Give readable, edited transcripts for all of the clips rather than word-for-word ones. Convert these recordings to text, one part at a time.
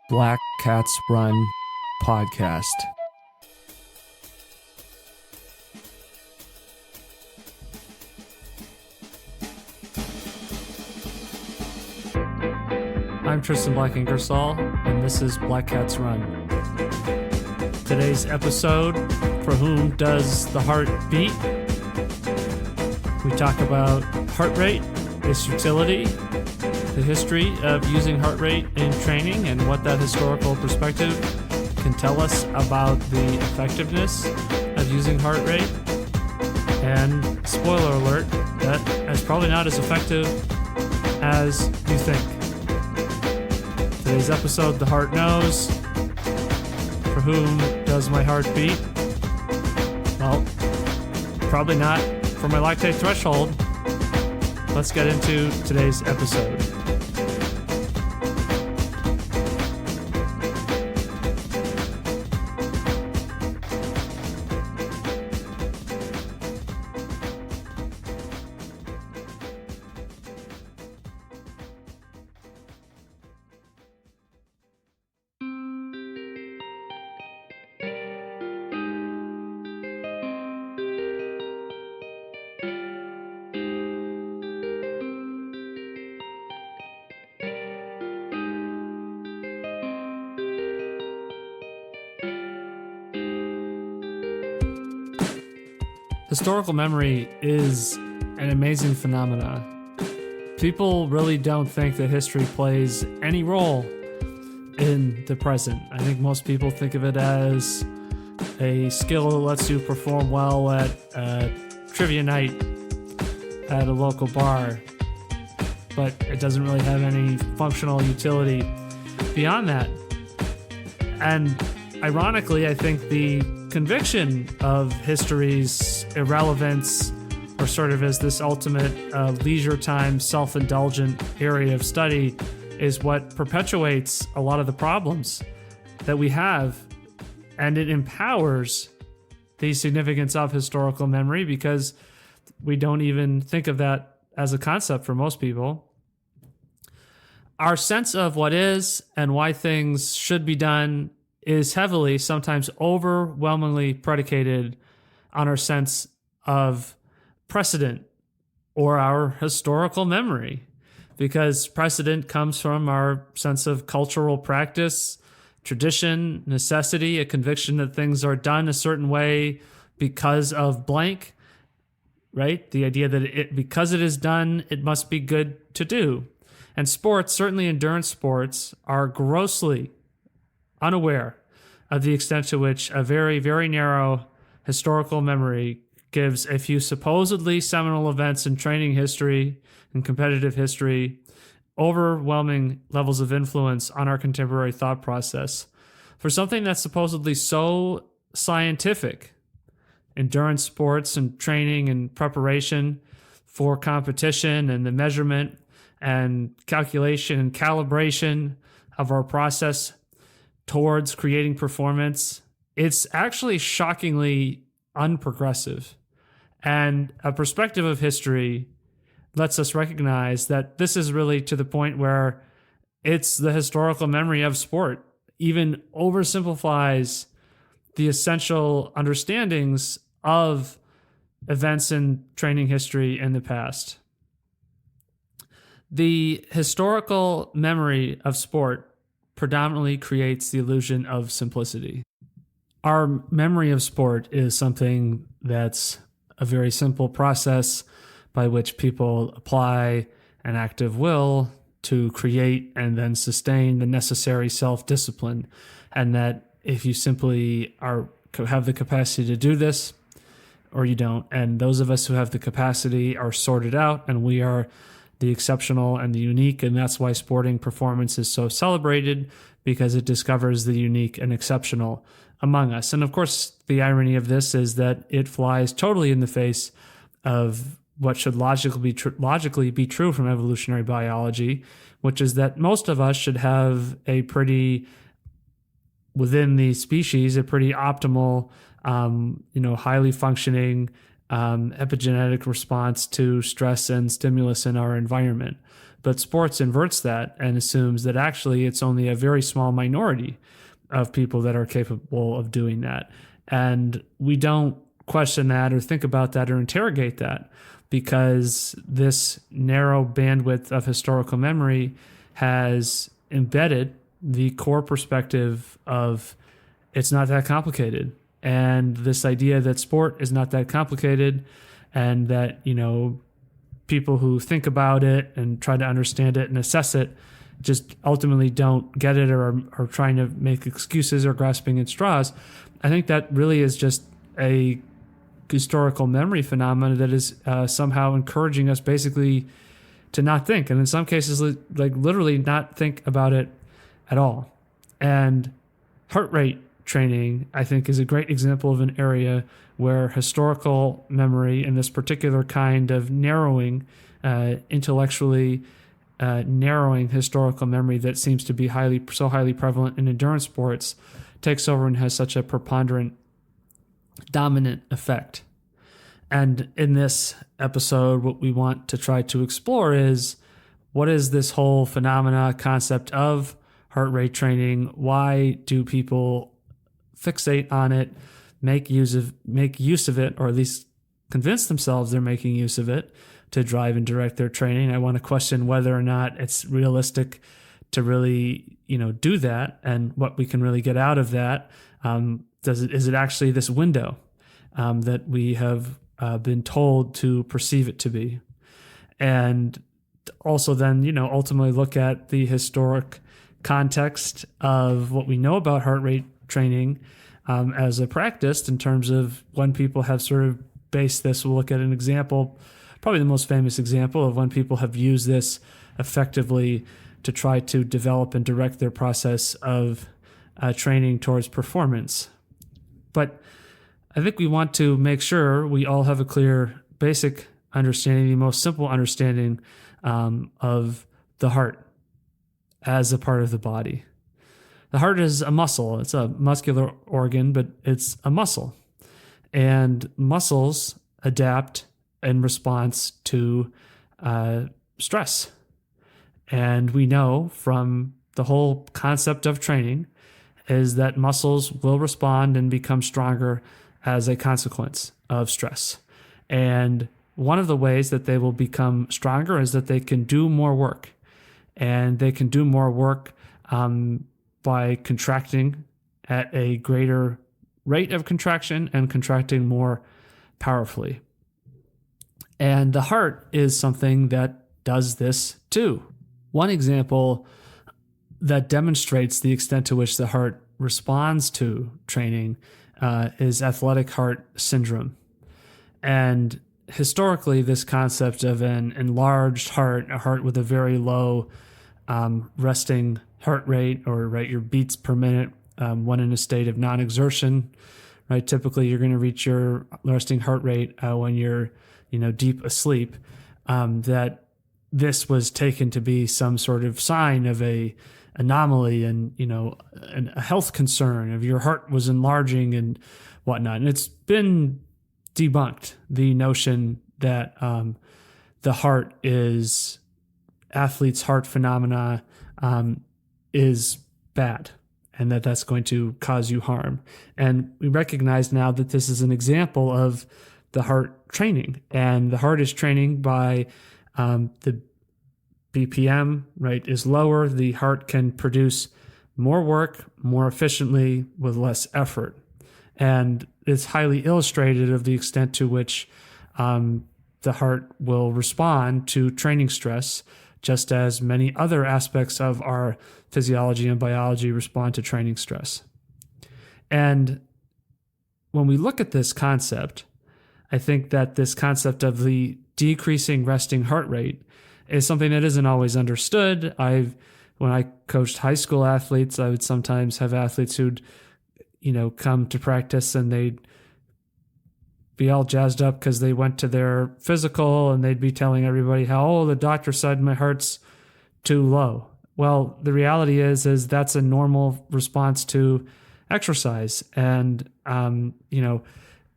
Black Cats Run podcast. I'm Tristan Black Ingersoll, and this is Black Cats Run. Today's episode, For Whom Does the Heart Beat? We talk about heart rate, its utility, the history of using heart rate in training, and what that historical perspective can tell us about the effectiveness of using heart rate. And spoiler alert, that is probably not as effective as you think. Today's episode, The Heart Knows. For whom does my heart beat? Well, probably not for my lactate threshold. Let's get into today's episode. Historical memory is an amazing phenomenon. People really don't think that history plays any role in the present. I think most people think of it as a skill that lets you perform well at trivia night at a local bar, but it doesn't really have any functional utility beyond that. And ironically, I think the conviction of history's irrelevance, or sort of as this ultimate leisure time, self-indulgent area of study, is what perpetuates a lot of the problems that we have. And it empowers the significance of historical memory because we don't even think of that as a concept for most people. Our sense of what is and why things should be done is heavily, sometimes overwhelmingly predicated on our sense of precedent or our historical memory, because precedent comes from our sense of cultural practice, tradition, necessity, a conviction that things are done a certain way because of blank, right? The idea that because it is done, it must be good to do. And sports, certainly endurance sports, are grossly unaware of the extent to which a very, very narrow historical memory gives a few supposedly seminal events in training history and competitive history overwhelming levels of influence on our contemporary thought process. For something that's supposedly so scientific, endurance sports and training and preparation for competition and the measurement and calculation and calibration of our process towards creating performance, it's actually shockingly unprogressive. And a perspective of history lets us recognize that this is really to the point where it's the historical memory of sport, even oversimplifies the essential understandings of events in training history in the past. The historical memory of sport predominantly creates the illusion of simplicity. Our memory of sport is something that's a very simple process by which people apply an active will to create and then sustain the necessary self-discipline. And that if you simply have the capacity to do this, or you don't. And those of us who have the capacity are sorted out, and we are the exceptional and the unique, and that's why sporting performance is so celebrated, because it discovers the unique and exceptional among us. And of course, the irony of this is that it flies totally in the face of what should logically be true from evolutionary biology, which is that most of us should have a pretty, within the species, a pretty optimal, highly functioning epigenetic response to stress and stimulus in our environment. But sports inverts that and assumes that actually it's only a very small minority of people that are capable of doing that. And we don't question that or think about that or interrogate that, because this narrow bandwidth of historical memory has embedded the core perspective of it's not that complicated. And this idea that sport is not that complicated, and that, people who think about it and try to understand it and assess it just ultimately don't get it, or are trying to make excuses or grasping at straws. I think that really is just a historical memory phenomenon that is somehow encouraging us basically to not think, and in some cases, like literally not think about it at all. And heart rate training, I think, is a great example of an area where historical memory and this particular kind of narrowing, intellectually narrowing historical memory that seems to be so highly prevalent in endurance sports takes over and has such a preponderant, dominant effect. And in this episode, what we want to try to explore is, what is this whole concept of heart rate training? Why do people fixate on it, make use of it, or at least convince themselves they're making use of it to drive and direct their training? I want to question whether or not it's realistic to really, do that, and what we can really get out of that. Is it actually this window that we have been told to perceive it to be? And also then, ultimately look at the historic context of what we know about heart rate training as a practice, in terms of when people have sort of based this. We'll look at an example, probably the most famous example of when people have used this effectively to try to develop and direct their process of training towards performance. But I think we want to make sure we all have a clear, basic understanding, the most simple understanding of the heart as a part of the body. The heart is a muscle. It's a muscular organ, but it's a muscle. And muscles adapt in response to stress. And we know from the whole concept of training is that muscles will respond and become stronger as a consequence of stress. And one of the ways that they will become stronger is that they can do more work. And they can do more work by contracting at a greater rate of contraction and contracting more powerfully. And the heart is something that does this too. One example that demonstrates the extent to which the heart responds to training is athletic heart syndrome. And historically, this concept of an enlarged heart, a heart with a very low resting heart rate, or your beats per minute when in a state of non-exertion, right? Typically, you're going to reach your resting heart rate when you're, deep asleep. That this was taken to be some sort of sign of a anomaly and, a health concern of your heart was enlarging and whatnot. And it's been debunked, the notion that the heart is athlete's heart phenomena is bad, and that's going to cause you harm. And we recognize now that this is an example of the heart training, and the heart is training by the BPM, right, is lower. The heart can produce more work more efficiently with less effort. And it's highly illustrated of the extent to which the heart will respond to training stress, just as many other aspects of our physiology and biology respond to training stress. And when we look at this concept, I think that this concept of the decreasing resting heart rate is something that isn't always understood. When I coached high school athletes, I would sometimes have athletes who'd, come to practice and they'd be all jazzed up because they went to their physical and they'd be telling everybody how, the doctor said my heart's too low. Well, the reality is that's a normal response to exercise. And,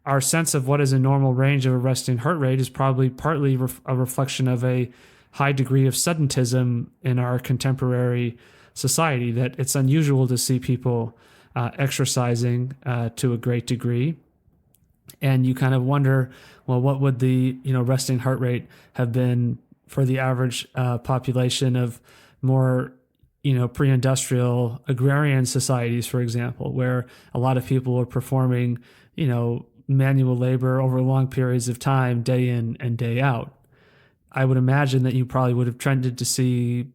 our sense of what is a normal range of a resting heart rate is probably partly a reflection of a high degree of sedentism in our contemporary society, that it's unusual to see people exercising to a great degree. And you kind of wonder, well, what would the resting heart rate have been for the average population of more pre-industrial agrarian societies, for example, where a lot of people are performing manual labor over long periods of time, day in and day out. I would imagine that you probably would have trended to see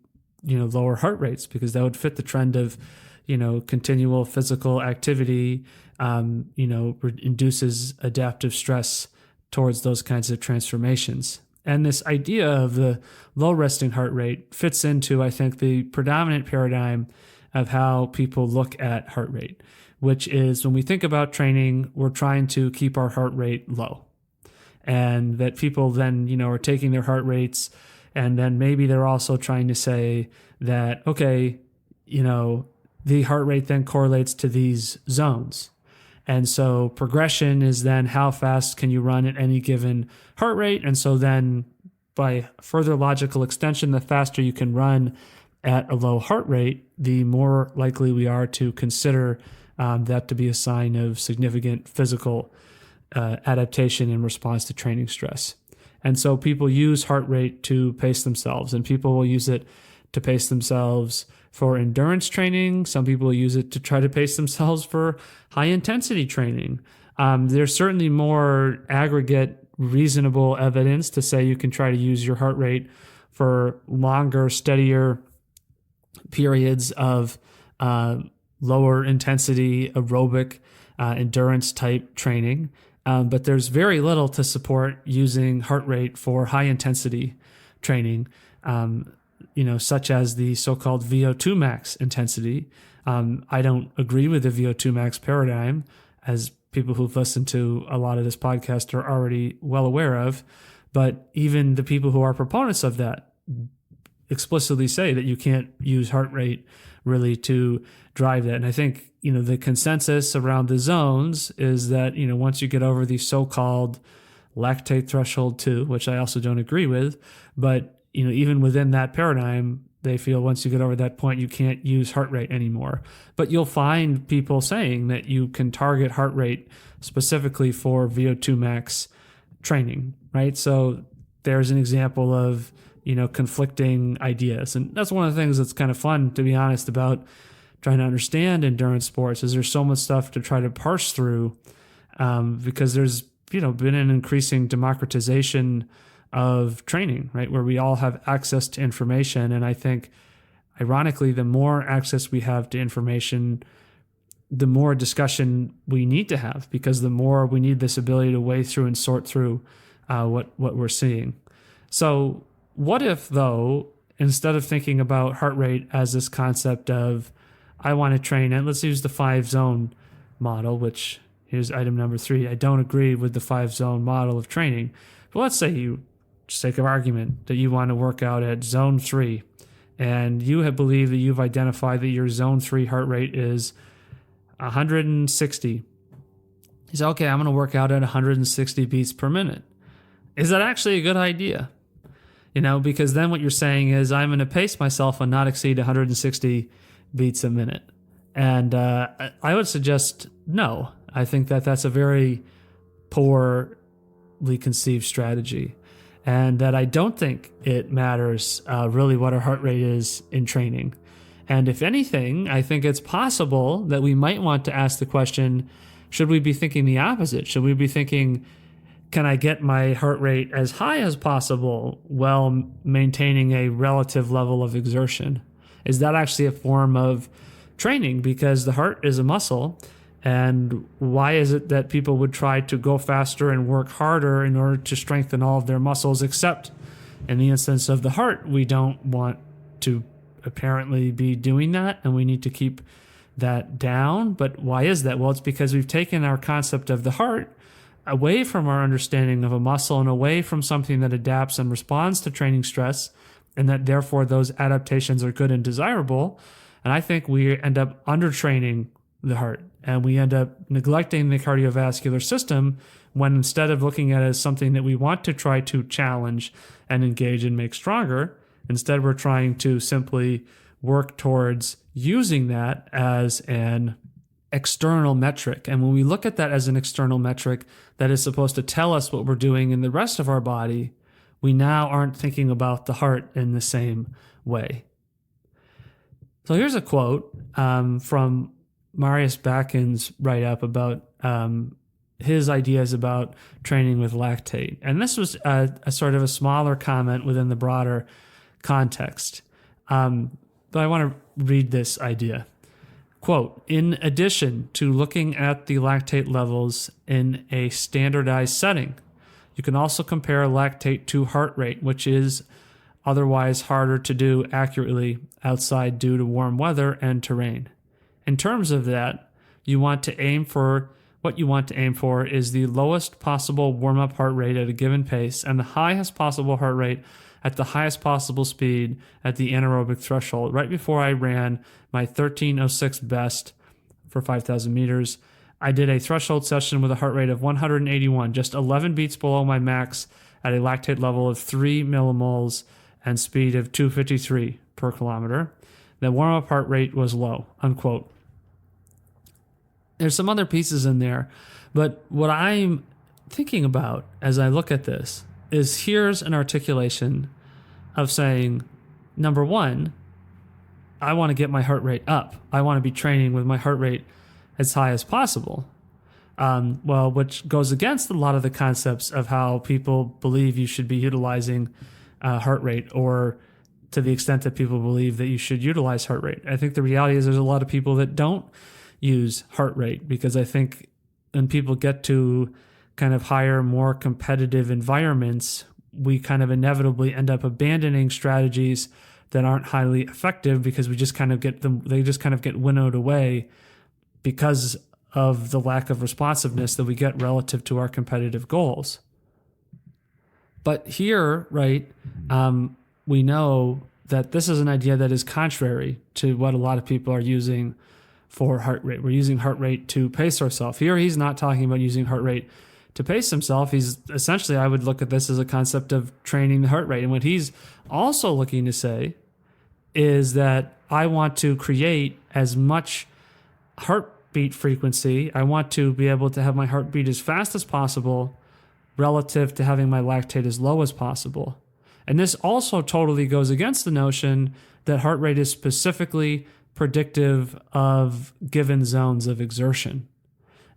lower heart rates, because that would fit the trend of continual physical activity induces adaptive stress towards those kinds of transformations. And this idea of the low resting heart rate fits into, I think, the predominant paradigm of how people look at heart rate, which is when we think about training, we're trying to keep our heart rate low. And that people then, are taking their heart rates, and then maybe they're also trying to say that, okay, the heart rate then correlates to these zones. And so progression is then how fast can you run at any given heart rate. And so then by further logical extension, the faster you can run at a low heart rate, the more likely we are to consider that to be a sign of significant physical adaptation in response to training stress. And so people use heart rate to pace themselves, and people will use it to pace themselves for endurance training. Some people use it to try to pace themselves for high intensity training. There's certainly more aggregate reasonable evidence to say you can try to use your heart rate for longer, steadier periods of lower intensity aerobic endurance type training. But there's very little to support using heart rate for high intensity training, such as the so-called VO2 max intensity. I don't agree with the VO2 max paradigm, as people who've listened to a lot of this podcast are already well aware of. But even the people who are proponents of that explicitly say that you can't use heart rate really to drive that. And I think, the consensus around the zones is that, once you get over the so-called lactate threshold 2, which I also don't agree with, but, even within that paradigm, they feel once you get over that point, you can't use heart rate anymore. But you'll find people saying that you can target heart rate specifically for VO2 max training, right? So there's an example of, conflicting ideas. And that's one of the things that's kind of fun, to be honest, about trying to understand endurance sports, is there's so much stuff to try to parse through, because there's, been an increasing democratization of training, right? Where we all have access to information. And I think, ironically, the more access we have to information, the more discussion we need to have, because the more we need this ability to weigh through and sort through what we're seeing. So what if, though, instead of thinking about heart rate as this concept of, I want to train, and let's use the 5-zone model, which here's item number 3. I don't agree with the 5-zone model of training. But let's say you, for sake of argument, that you want to work out at zone 3, and you have believed that you've identified that your zone 3 heart rate is 160. You say, okay, I'm going to work out at 160 beats per minute. Is that actually a good idea? Because then what you're saying is, I'm going to pace myself and not exceed 160 beats a minute. And I would suggest no. I think that that's a very poorly conceived strategy, and that I don't think it matters really what our heart rate is in training. And if anything, I think it's possible that we might want to ask the question, should we be thinking the opposite? Should we be thinking, can I get my heart rate as high as possible while maintaining a relative level of exertion? Is that actually a form of training? Because the heart is a muscle. And why is it that people would try to go faster and work harder in order to strengthen all of their muscles, except in the instance of the heart, we don't want to apparently be doing that, and we need to keep that down. But why is that? Well, it's because we've taken our concept of the heart away from our understanding of a muscle and away from something that adapts and responds to training stress, and that therefore those adaptations are good and desirable. And I think we end up undertraining the heart. And we end up neglecting the cardiovascular system when instead of looking at it as something that we want to try to challenge and engage and make stronger, instead we're trying to simply work towards using that as an external metric. And when we look at that as an external metric that is supposed to tell us what we're doing in the rest of our body, we now aren't thinking about the heart in the same way. So here's a quote from Marius Bacon's write-up about his ideas about training with lactate. And this was a sort of a smaller comment within the broader context. But I want to read this idea. Quote, in addition to looking at the lactate levels in a standardized setting, you can also compare lactate to heart rate, which is otherwise harder to do accurately outside due to warm weather and terrain. In terms of that, what you want to aim for is the lowest possible warm-up heart rate at a given pace and the highest possible heart rate at the highest possible speed at the anaerobic threshold. Right before I ran my 13:06 best for 5,000 meters, I did a threshold session with a heart rate of 181, just 11 beats below my max at a lactate level of 3 millimoles and speed of 253 per kilometer. The warm-up heart rate was low, unquote. There's some other pieces in there, but what I'm thinking about as I look at this is here's an articulation of saying, number one, I want to get my heart rate up. I want to be training with my heart rate as high as possible. Which goes against a lot of the concepts of how people believe you should be utilizing heart rate, or to the extent that people believe that you should utilize heart rate. I think the reality is there's a lot of people that don't use heart rate, because I think when people get to kind of higher, more competitive environments, we kind of inevitably end up abandoning strategies that aren't highly effective because they just kind of get winnowed away because of the lack of responsiveness that we get relative to our competitive goals. But here, right, we know that this is an idea that is contrary to what a lot of people are using for heart rate. We're using heart rate to pace ourselves. Here, he's not talking about using heart rate to pace himself. He's essentially, I would look at this as a concept of training the heart rate. And what he's also looking to say is that I want to create as much heartbeat frequency. I want to be able to have my heartbeat as fast as possible relative to having my lactate as low as possible. And this also totally goes against the notion that heart rate is specifically predictive of given zones of exertion.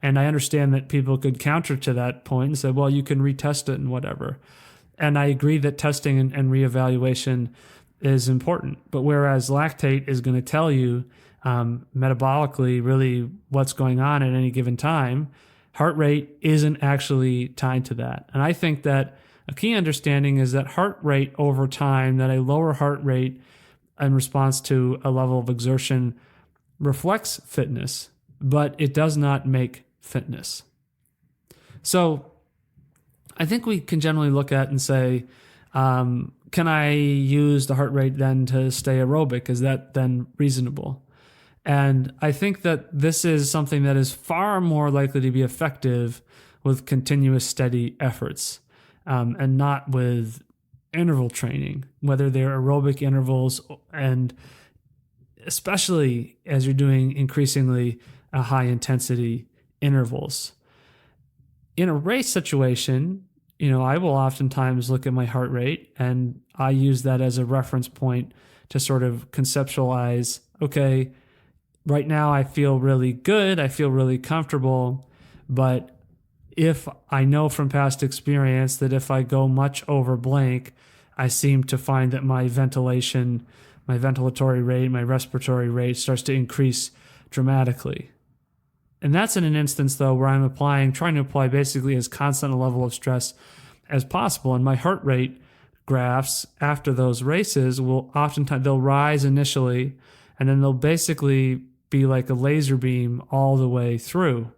And I understand that people could counter to that point and say, well, you can retest it and whatever. And I agree that testing and reevaluation is important. But whereas lactate is going to tell you metabolically really what's going on at any given time, heart rate isn't actually tied to that. And I think that a key understanding is that heart rate over time, that a lower heart rate in response to a level of exertion reflects fitness, but it does not make fitness. So I think we can generally look at and say, can I use the heart rate then to stay aerobic? Is that then reasonable? And I think that this is something that is far more likely to be effective with continuous steady efforts, and not with interval training, whether they're aerobic intervals, and especially as you're doing increasingly high intensity intervals. In a race situation, I will oftentimes look at my heart rate and I use that as a reference point to sort of conceptualize, okay, right now I feel really good, I feel really comfortable, but if I know from past experience that if I go much over blank, I seem to find that my ventilation, my ventilatory rate, my respiratory rate starts to increase dramatically. And that's in an instance, though, where I'm trying to apply basically as constant a level of stress as possible. And my heart rate graphs after those races will oftentimes, they'll rise initially, and then they'll basically be like a laser beam all the way through.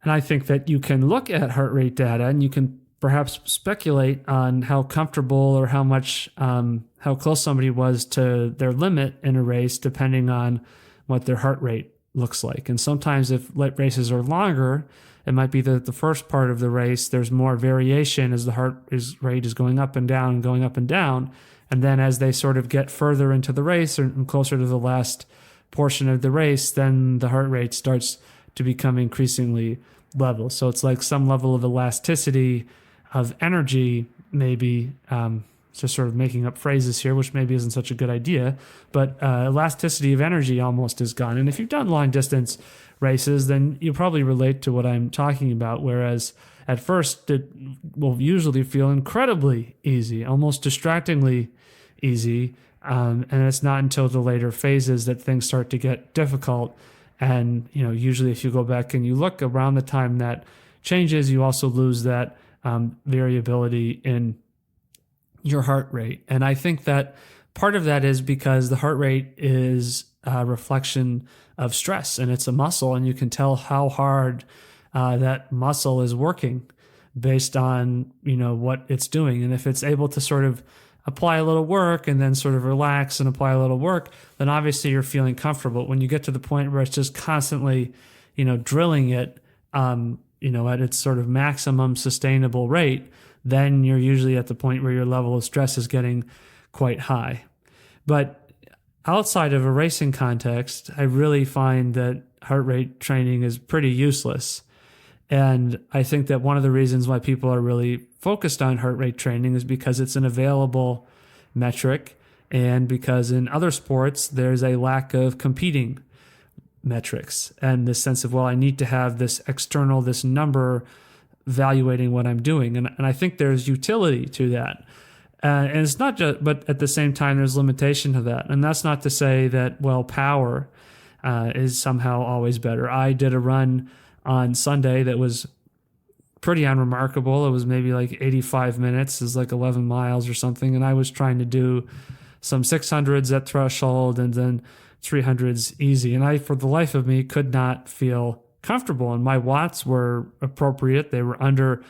And I think that you can look at heart rate data and you can perhaps speculate on how comfortable or how much, how close somebody was to their limit in a race, depending on what their heart rate looks like. And sometimes if races are longer, it might be that the first part of the race, there's more variation as the rate is going up and down and going up and down. And then as they sort of get further into the race or closer to the last portion of the race, then the heart rate starts to become increasingly level. So it's like some level of elasticity of energy, maybe, just sort of making up phrases here, which maybe isn't such a good idea, but elasticity of energy almost is gone. And if you've done long distance races, then you probably relate to what I'm talking about, whereas at first it will usually feel incredibly easy, almost distractingly easy, and it's not until the later phases that things start to get difficult. And usually if you go back and you look around the time that changes, you also lose that variability in your heart rate. And I think that part of that is because the heart rate is a reflection of stress, and it's a muscle, and you can tell how hard that muscle is working based on what it's doing. And if it's able to sort of apply a little work and then sort of relax and apply a little work, then obviously you're feeling comfortable. When you get to the point where it's just constantly drilling it at its sort of maximum sustainable rate, then you're usually at the point where your level of stress is getting quite high. But outside of a racing context, I really find that heart rate training is pretty useless. And I think that one of the reasons why people are really focused on heart rate training is because it's an available metric, and because in other sports, there's a lack of competing metrics and the sense of, well, I need to have this external, this number evaluating what I'm doing. And I think there's utility to that. And it's not just, but at the same time, there's limitation to that. And that's not to say that, well, power is somehow always better. I did a run on Sunday that was pretty unremarkable. It was maybe like 85 minutes, is like 11 miles or something. And I was trying to do some 600s at threshold and then 300s easy. And I, for the life of me, could not feel comfortable. And my watts were appropriate. They were under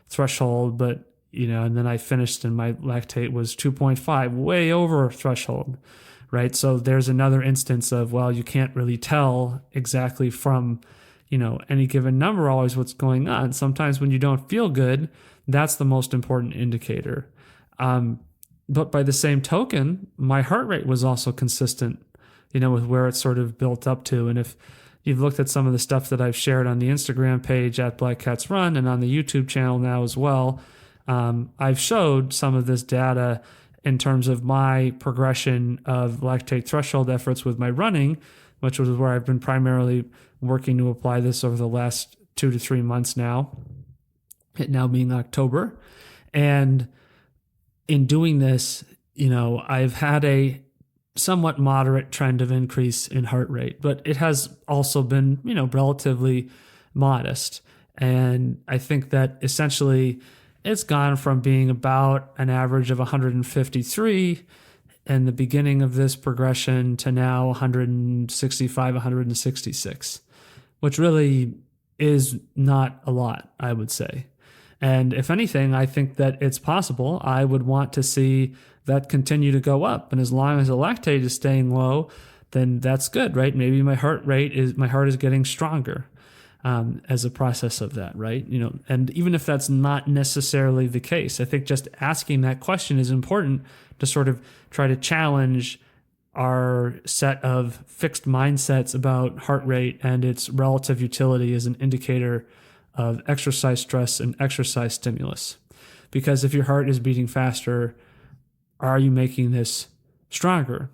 threshold, but, and then I finished and my lactate was 2.5, way over threshold, right? So there's another instance of, well, you can't really tell exactly from, any given number always what's going on. Sometimes when you don't feel good, that's the most important indicator. But by the same token, my heart rate was also consistent, with where it's sort of built up to. And if you've looked at some of the stuff that I've shared on the Instagram page at Black Cats Run and on the YouTube channel now as well, I've showed some of this data in terms of my progression of lactate threshold efforts with my running, which was where I've been primarily working to apply this over the last 2 to 3 months now, it now being October. And in doing this, I've had a somewhat moderate trend of increase in heart rate, but it has also been, relatively modest. And I think that essentially it's gone from being about an average of 153 in the beginning of this progression to now 165, 166, which really is not a lot, I would say. And if anything, I think that it's possible. I would want to see that continue to go up. And as long as the lactate is staying low, then that's good, right? Maybe my heart is getting stronger as a process of that, right? And even if that's not necessarily the case, I think just asking that question is important to sort of try to challenge our set of fixed mindsets about heart rate and its relative utility as an indicator of exercise stress and exercise stimulus. Because if your heart is beating faster, are you making this stronger,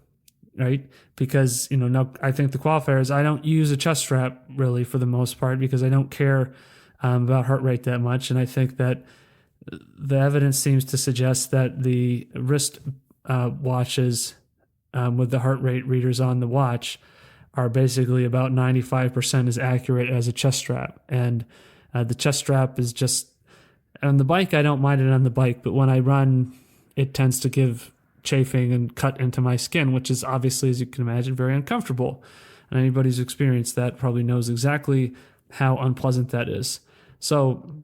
right? Because, no, I think the qualifier is I don't use a chest strap really for the most part because I don't care about heart rate that much. And I think that the evidence seems to suggest that the wrist watches with the heart rate readers on the watch are basically about 95% as accurate as a chest strap. And the chest strap is just, on the bike, I don't mind it on the bike, but when I run, it tends to give chafing and cut into my skin, which is obviously, as you can imagine, very uncomfortable. And anybody who's experienced that probably knows exactly how unpleasant that is. So,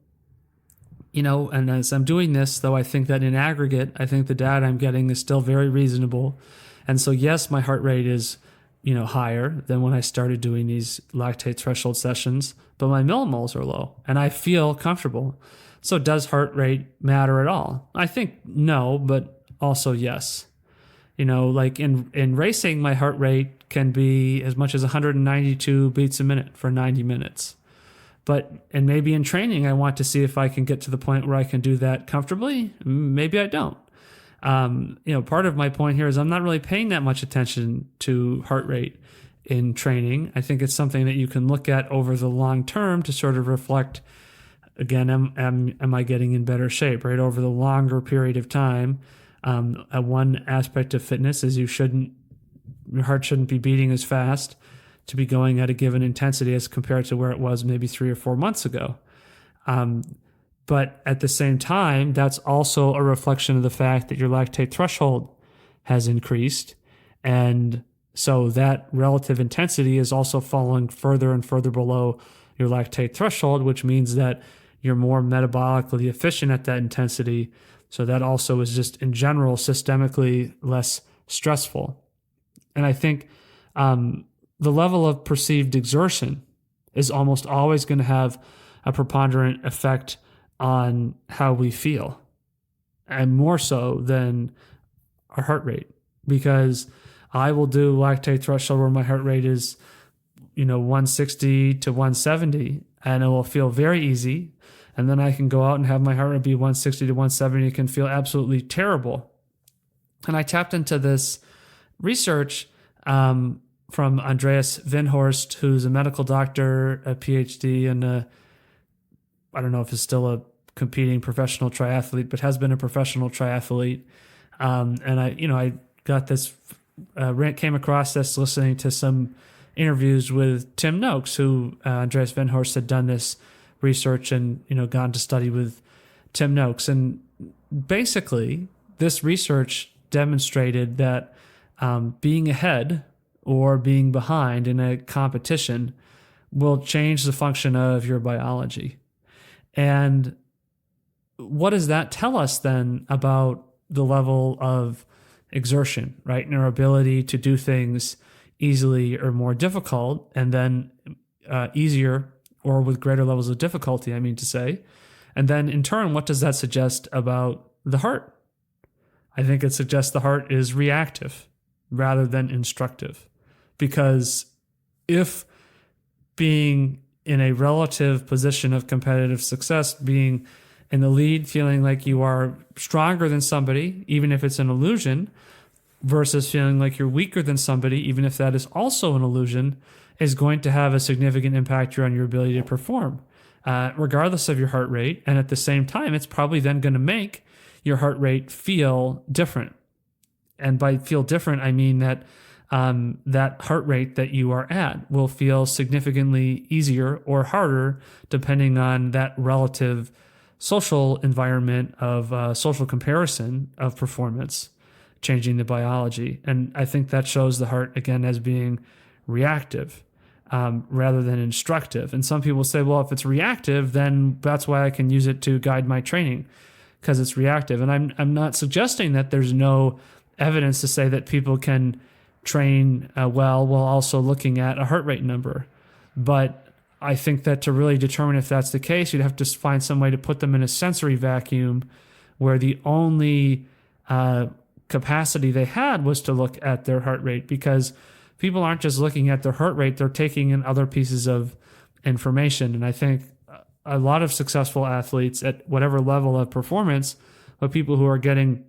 and as I'm doing this, though, I think that in aggregate, I think the data I'm getting is still very reasonable. And so, yes, my heart rate is higher than when I started doing these lactate threshold sessions, but my millimoles are low and I feel comfortable. So does heart rate matter at all? I think no, but also yes. Like in racing, my heart rate can be as much as 192 beats a minute for 90 minutes. And maybe in training, I want to see if I can get to the point where I can do that comfortably. Maybe I don't. Part of my point here is I'm not really paying that much attention to heart rate in training. I think it's something that you can look at over the long term to sort of reflect, again, am I getting in better shape, right? Over the longer period of time. One aspect of fitness is your heart shouldn't be beating as fast to be going at a given intensity as compared to where it was maybe 3 or 4 months ago. But at the same time, that's also a reflection of the fact that your lactate threshold has increased. And so that relative intensity is also falling further and further below your lactate threshold, which means that you're more metabolically efficient at that intensity. So that also is just in general systemically less stressful. And I think the level of perceived exertion is almost always going to have a preponderant effect on how we feel, and more so than our heart rate, because I will do lactate threshold where my heart rate is 160 to 170, and it will feel very easy. And then I can go out and have my heart rate be 160 to 170. It can feel absolutely terrible. And I tapped into this research from Andreas Vinhorst, who's a medical doctor, a PhD, and I don't know if he's still a competing professional triathlete, but has been a professional triathlete. And I got this, came across this listening to some interviews with Tim Noakes, who Andreas Vinhorst had done this research and gone to study with Tim Noakes. And basically, this research demonstrated that being ahead or being behind in a competition will change the function of your biology. And what does that tell us then about the level of exertion, right? And our ability to do things easily or more difficult, and then easier or with greater levels of difficulty, I mean to say. And then in turn, what does that suggest about the heart? I think it suggests the heart is reactive rather than instructive. Because if being in a relative position of competitive success, being in the lead, feeling like you are stronger than somebody, even if it's an illusion, versus feeling like you're weaker than somebody, even if that is also an illusion, is going to have a significant impact on your ability to perform, regardless of your heart rate. And at the same time, it's probably then going to make your heart rate feel different. And by feel different, I mean that that heart rate that you are at will feel significantly easier or harder depending on that relative social environment of social comparison of performance, changing the biology. And I think that shows the heart, again, as being reactive rather than instructive. And some people say, well, if it's reactive, then that's why I can use it to guide my training, because it's reactive. And I'm not suggesting that there's no evidence to say that people can train well while also looking at a heart rate number. But I think that to really determine if that's the case, you'd have to find some way to put them in a sensory vacuum where the only capacity they had was to look at their heart rate, because people aren't just looking at their heart rate, they're taking in other pieces of information. And I think a lot of successful athletes at whatever level of performance, but people who are getting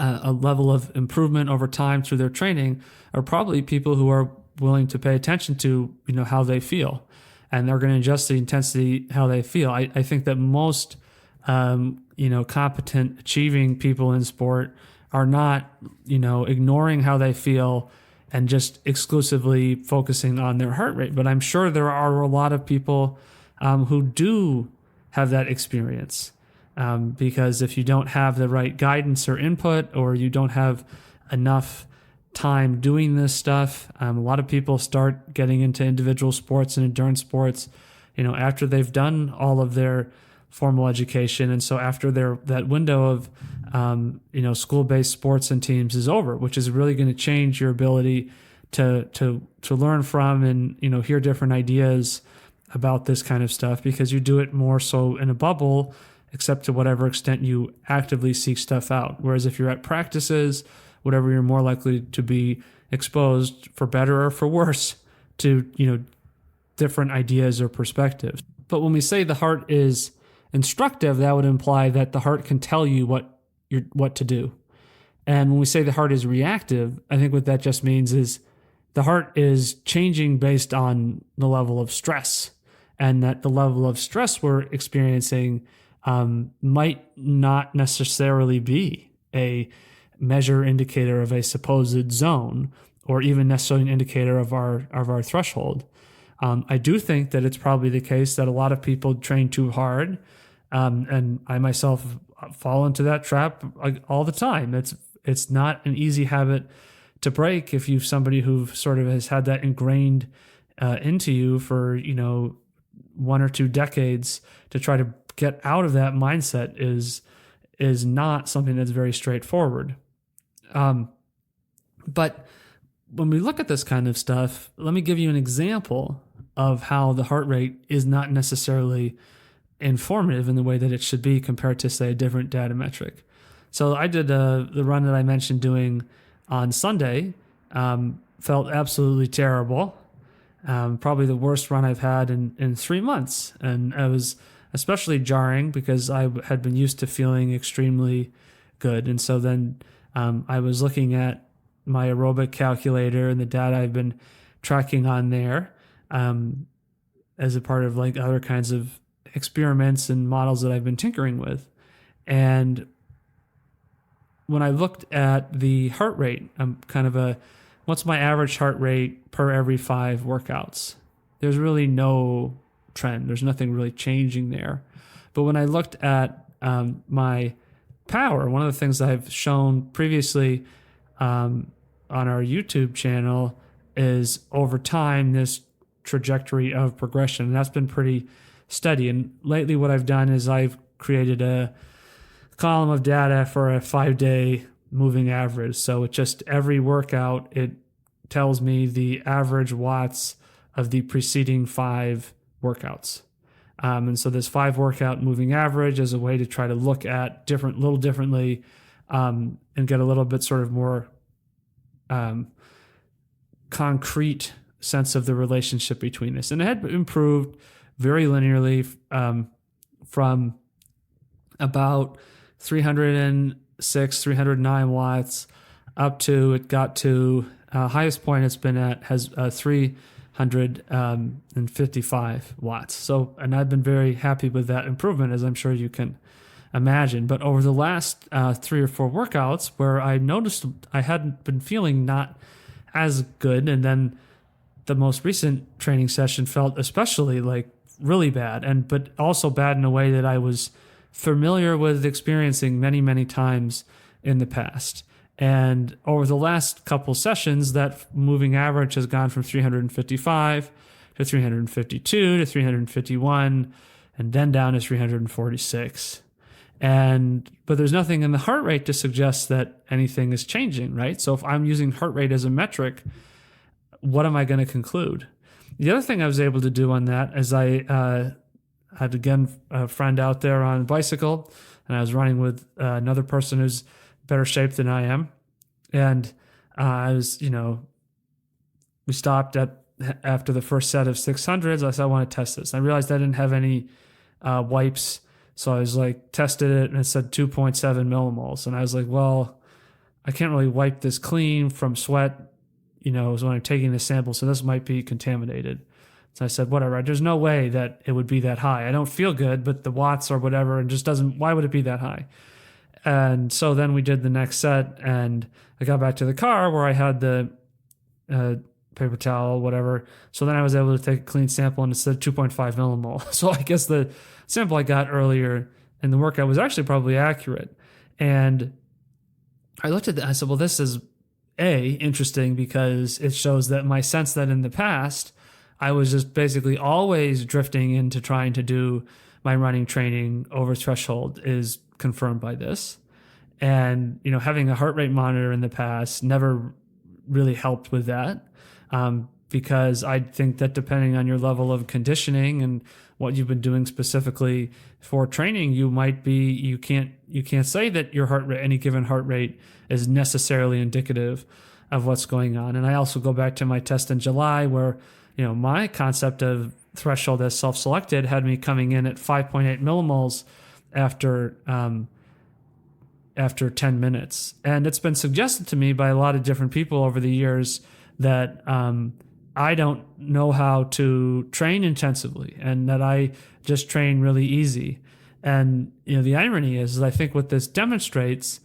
a level of improvement over time through their training, are probably people who are willing to pay attention to, how they feel, and they're going to adjust the intensity how they feel. I think that most, competent, achieving people in sport are not, ignoring how they feel and just exclusively focusing on their heart rate. But I'm sure there are a lot of people who do have that experience. Because if you don't have the right guidance or input, or you don't have enough time doing this stuff, a lot of people start getting into individual sports and endurance sports, after they've done all of their formal education. And so after that window of, school-based sports and teams is over, which is really going to change your ability to learn from and, hear different ideas about this kind of stuff, because you do it more so in a bubble, except to whatever extent you actively seek stuff out. Whereas if you're at practices, whatever, you're more likely to be exposed, for better or for worse, to, different ideas or perspectives. But when we say the heart is instructive, that would imply that the heart can tell you what to do. And when we say the heart is reactive, I think what that just means is the heart is changing based on the level of stress, and that the level of stress we're experiencing might not necessarily be a measure indicator of a supposed zone, or even necessarily an indicator of our threshold. I do think that it's probably the case that a lot of people train too hard, and I myself fall into that trap all the time. It's not an easy habit to break if you're somebody who sort of has had that ingrained into you for 1 or 2 decades. To try to get out of that mindset is not something that's very straightforward. But when we look at this kind of stuff, let me give you an example of how the heart rate is not necessarily informative in the way that it should be compared to, say, a different data metric. So I did the run that I mentioned doing on Sunday. Felt absolutely terrible. Probably the worst run I've had in 3 months. And it was especially jarring because I had been used to feeling extremely good. And so then I was looking at my aerobic calculator and the data I've been tracking on there as a part of like other kinds of experiments and models that I've been tinkering with. And when I looked at the heart rate, I'm kind of what's my average heart rate per every 5 workouts? There's really no trend. There's nothing really changing there. But when I looked at my power, one of the things I've shown previously on our YouTube channel is over time, this trajectory of progression. And that's been pretty steady. And lately what I've done is I've created a column of data for a 5-day moving average. So it just every workout, it tells me the average watts of the preceding 5 workouts. And so this 5 workout moving average is a way to try to look at little differently and get a little bit sort of more concrete sense of the relationship between this. And it had improved very linearly from about 306, 309 watts up to, it got to highest point it's been at has 355 watts. So, and I've been very happy with that improvement, as I'm sure you can imagine. But over the last 3 or 4 workouts where I noticed I hadn't been feeling not as good, and then the most recent training session felt especially like really bad, but also bad in a way that I was familiar with experiencing many, many times in the past. And over the last couple sessions, that moving average has gone from 355 to 352 to 351, and then down to 346. But there's nothing in the heart rate to suggest that anything is changing, right? So if I'm using heart rate as a metric, what am I going to conclude? The other thing I was able to do on that is I had, again, a friend out there on a bicycle, and I was running with another person who's better shape than I am. And I was, we stopped after the first set of 600s. I said, I want to test this. I realized I didn't have any wipes. So I was like, tested it, and it said 2.7 millimoles. And I was like, well, I can't really wipe this clean from sweat, so when I'm taking the sample, so this might be contaminated. So I said, whatever, there's no way that it would be that high. I don't feel good, but the watts or whatever, and just doesn't, why would it be that high? And so then we did the next set, and I got back to the car where I had the paper towel, whatever. So then I was able to take a clean sample, and it said 2.5 millimole. So I guess the sample I got earlier in the workout was actually probably accurate. And I looked at that, I said, well, this is interesting because it shows that my sense that in the past, I was just basically always drifting into trying to do my running training over threshold is confirmed by this. And, having a heart rate monitor in the past never really helped with that. Because I think that depending on your level of conditioning and what you've been doing specifically for training, you can't say that your heart rate, any given heart rate, is necessarily indicative of what's going on. And I also go back to my test in July where, my concept of threshold as self-selected had me coming in at 5.8 millimoles after 10 minutes. And it's been suggested to me by a lot of different people over the years that I don't know how to train intensively and that I just train really easy. And, the irony is I think what this demonstrates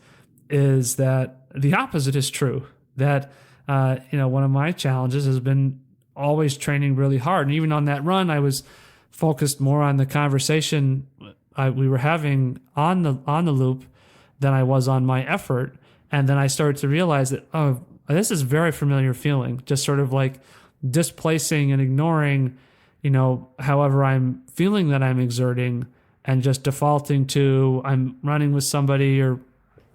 is that the opposite is true. That, one of my challenges has been always training really hard. And even on that run, I was focused more on the conversation we were having on the loop than I was on my effort. And then I started to realize that, this is a very familiar feeling, just sort of like displacing and ignoring, however I'm feeling that I'm exerting, and just defaulting to I'm running with somebody, or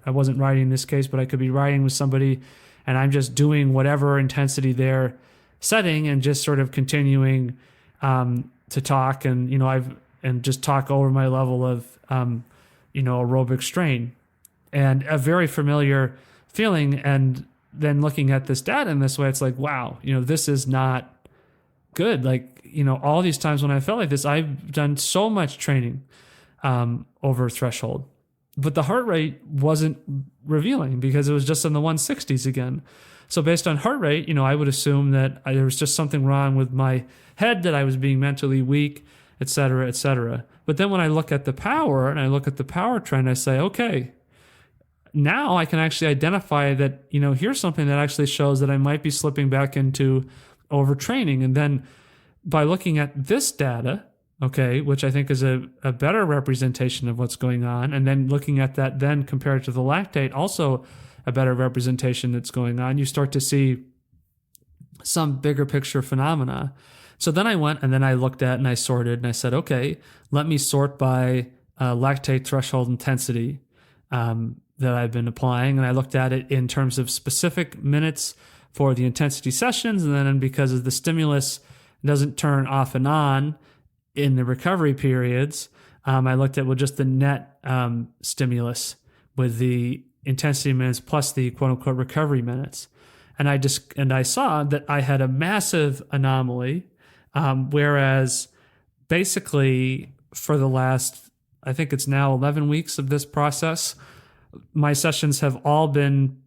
I wasn't riding in this case, but I could be riding with somebody, and I'm just doing whatever intensity they're setting and just sort of continuing to talk and, and just talk over my level of, aerobic strain, and a very familiar feeling. And then looking at this data in this way, it's like, wow, this is not good. Like, all these times when I felt like this, I've done so much training over threshold, but the heart rate wasn't revealing because it was just in the 160s again. So based on heart rate, I would assume that there was just something wrong with my head, that I was being mentally weak, et cetera, et cetera. But then when I look at the power and I look at the power trend, I say, okay, now I can actually identify that, here's something that actually shows that I might be slipping back into overtraining. And then by looking at this data, okay, which I think is a better representation of what's going on, and then looking at that then compared to the lactate, also a better representation that's going on, you start to see some bigger picture phenomena. So then I went and then I looked at and I sorted and I said, okay, let me sort by lactate threshold intensity that I've been applying. And I looked at it in terms of specific minutes for the intensity sessions. And then because of the stimulus doesn't turn off and on in the recovery periods, I looked at just the net stimulus with the intensity minutes plus the quote unquote recovery minutes. And I saw that I had a massive anomaly, whereas basically for the last, I think it's now 11 weeks of this process, my sessions have all been,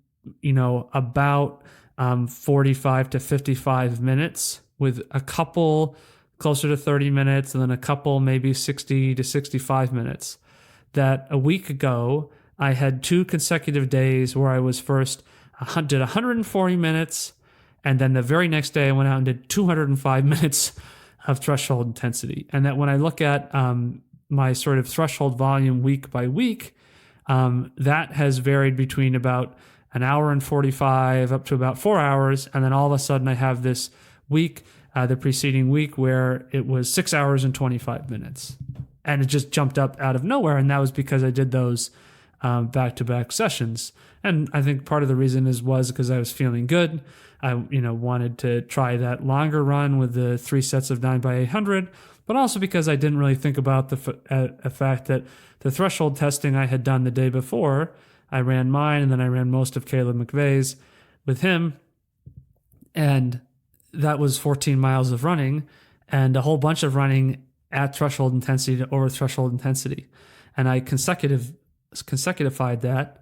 about 45 to 55 minutes, with a couple closer to 30 minutes and then a couple maybe 60 to 65 minutes. That a week ago, I had 2 consecutive days where I was first did 140 minutes, and then the very next day I went out and did 205 minutes of threshold intensity. And that when I look at my sort of threshold volume week by week, that has varied between about an hour and 45 up to about 4 hours. And then all of a sudden I have this week, the preceding week, where it was 6 hours and 25 minutes. And it just jumped up out of nowhere. And that was because I did those back-to-back sessions. And I think part of the reason was because I was feeling good. I wanted to try that longer run with the 3 sets of 9x800, but also because I didn't really think about the fact that the threshold testing I had done the day before, I ran mine and then I ran most of Caleb McVeigh's with him, and that was 14 miles of running and a whole bunch of running at threshold intensity to over threshold intensity. And I consecutified that,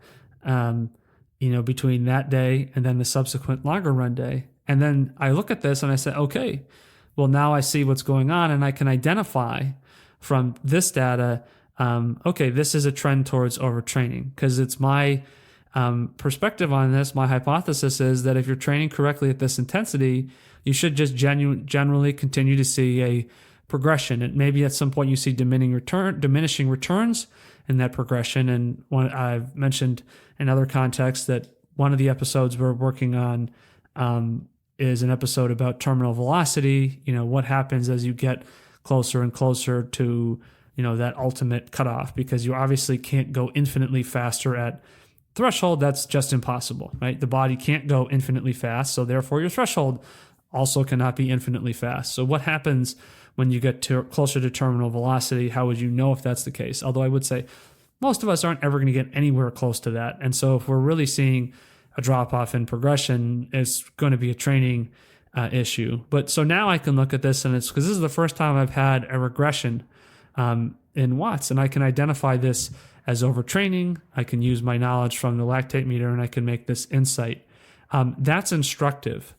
between that day and then the subsequent longer run day. And then I look at this and I say, okay, well, now I see what's going on and I can identify from this data, okay, this is a trend towards overtraining, because it's my perspective on this. My hypothesis is that if you're training correctly at this intensity, you should just generally continue to see a progression. And maybe at some point you see diminishing returns in that progression. And I've mentioned in other contexts that one of the episodes we're working on is an episode about terminal velocity. What happens as you get closer and closer to that ultimate cutoff, because you obviously can't go infinitely faster at threshold, that's just impossible, right? The body can't go infinitely fast, so therefore your threshold also cannot be infinitely fast. So what happens when you get closer to terminal velocity? How would you know if that's the case? Although I would say most of us aren't ever going to get anywhere close to that. And so if we're really seeing a drop off in progression, it's going to be a training issue. But so now I can look at this, and it's because this is the first time I've had a regression in watts, and I can identify this as overtraining. I can use my knowledge from the lactate meter, and I can make this insight. That's instructive.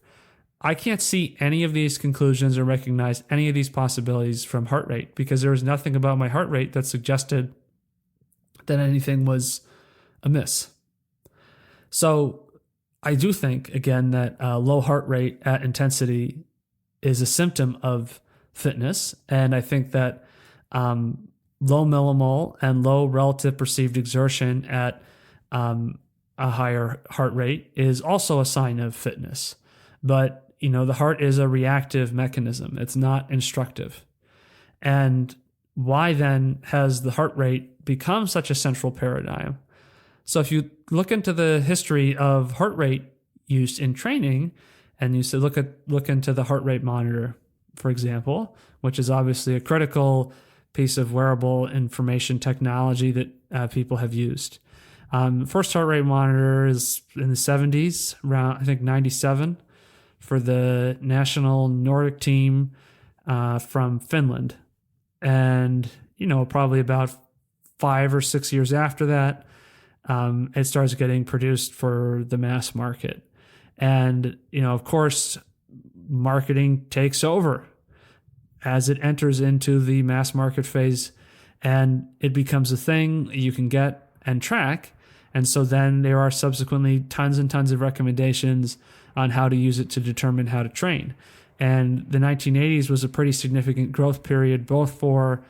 I can't see any of these conclusions or recognize any of these possibilities from heart rate, because there was nothing about my heart rate that suggested that anything was amiss. So I do think, again, that low heart rate at intensity is a symptom of fitness. And I think that low millimole and low relative perceived exertion at a higher heart rate is also a sign of fitness. But the heart is a reactive mechanism. It's not instructive. And why then has the heart rate become such a central paradigm? So if you look into the history of heart rate use in training, and you say look into the heart rate monitor, for example, which is obviously a critical piece of wearable information technology that people have used. First heart rate monitor is in the 70s, around I think 97, for the national Nordic team from Finland. And, probably about 5 or 6 years after that, it starts getting produced for the mass market. And, of course, marketing takes over as it enters into the mass market phase, and it becomes a thing you can get and track. And so then there are subsequently tons and tons of recommendations on how to use it to determine how to train. And the 1980s was a pretty significant growth period, both for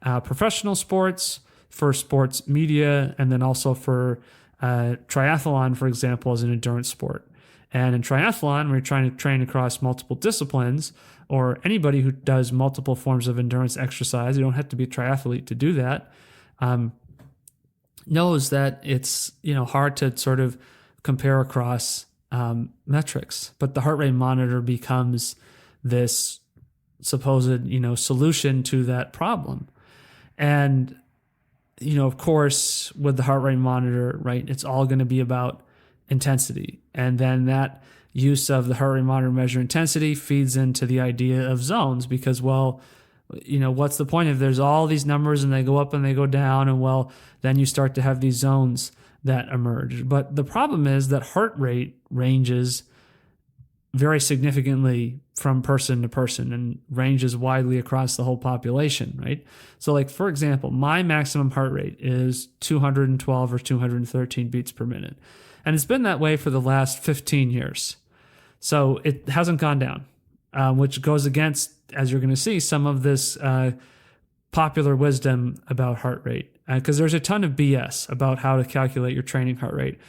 professional sports, for sports media, and then also for triathlon, for example, as an endurance sport. And in triathlon, we're trying to train across multiple disciplines, or anybody who does multiple forms of endurance exercise, you don't have to be a triathlete to do that, knows that it's hard to sort of compare across metrics. But the heart rate monitor becomes this supposed solution to that problem. And of course, with the heart rate monitor, right, it's all going to be about intensity. And then that use of the heart rate monitor to measure intensity feeds into the idea of zones, because, what's the point if there's all these numbers and they go up and they go down, and then you start to have these zones that emerge. But the problem is that heart rate ranges very significantly from person to person and ranges widely across the whole population, right? So like, for example, my maximum heart rate is 212 or 213 beats per minute. And it's been that way for the last 15 years. So it hasn't gone down, which goes against, as you're going to see, some of this popular wisdom about heart rate. Because there's a ton of BS about how to calculate your training heart rate.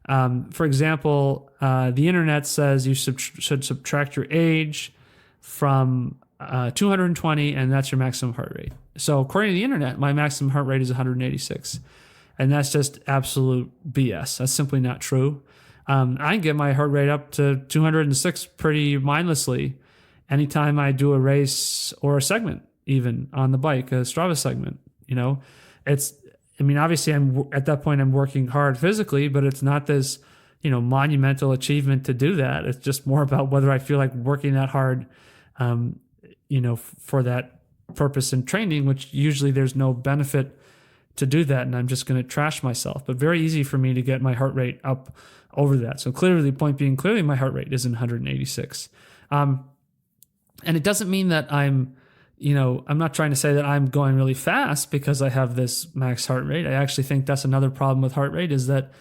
For example, the internet says you should subtract your age from 220, and that's your maximum heart rate. So according to the internet, my maximum heart rate is 186. And that's just absolute BS. That's simply not true. I can get my heart rate up to 206 pretty mindlessly anytime I do a race or a segment, even on the bike, a Strava segment. Obviously at that point I'm working hard physically, but it's not this, monumental achievement to do that. It's just more about whether I feel like working that hard, for that purpose in training, which usually there's no benefit to do that, and I'm just going to trash myself. But very easy for me to get my heart rate up over that. So clearly my heart rate isn't 186. And it doesn't mean that I'm not trying to say that I'm going really fast because I have this max heart rate. I actually think that's another problem with heart rate, is that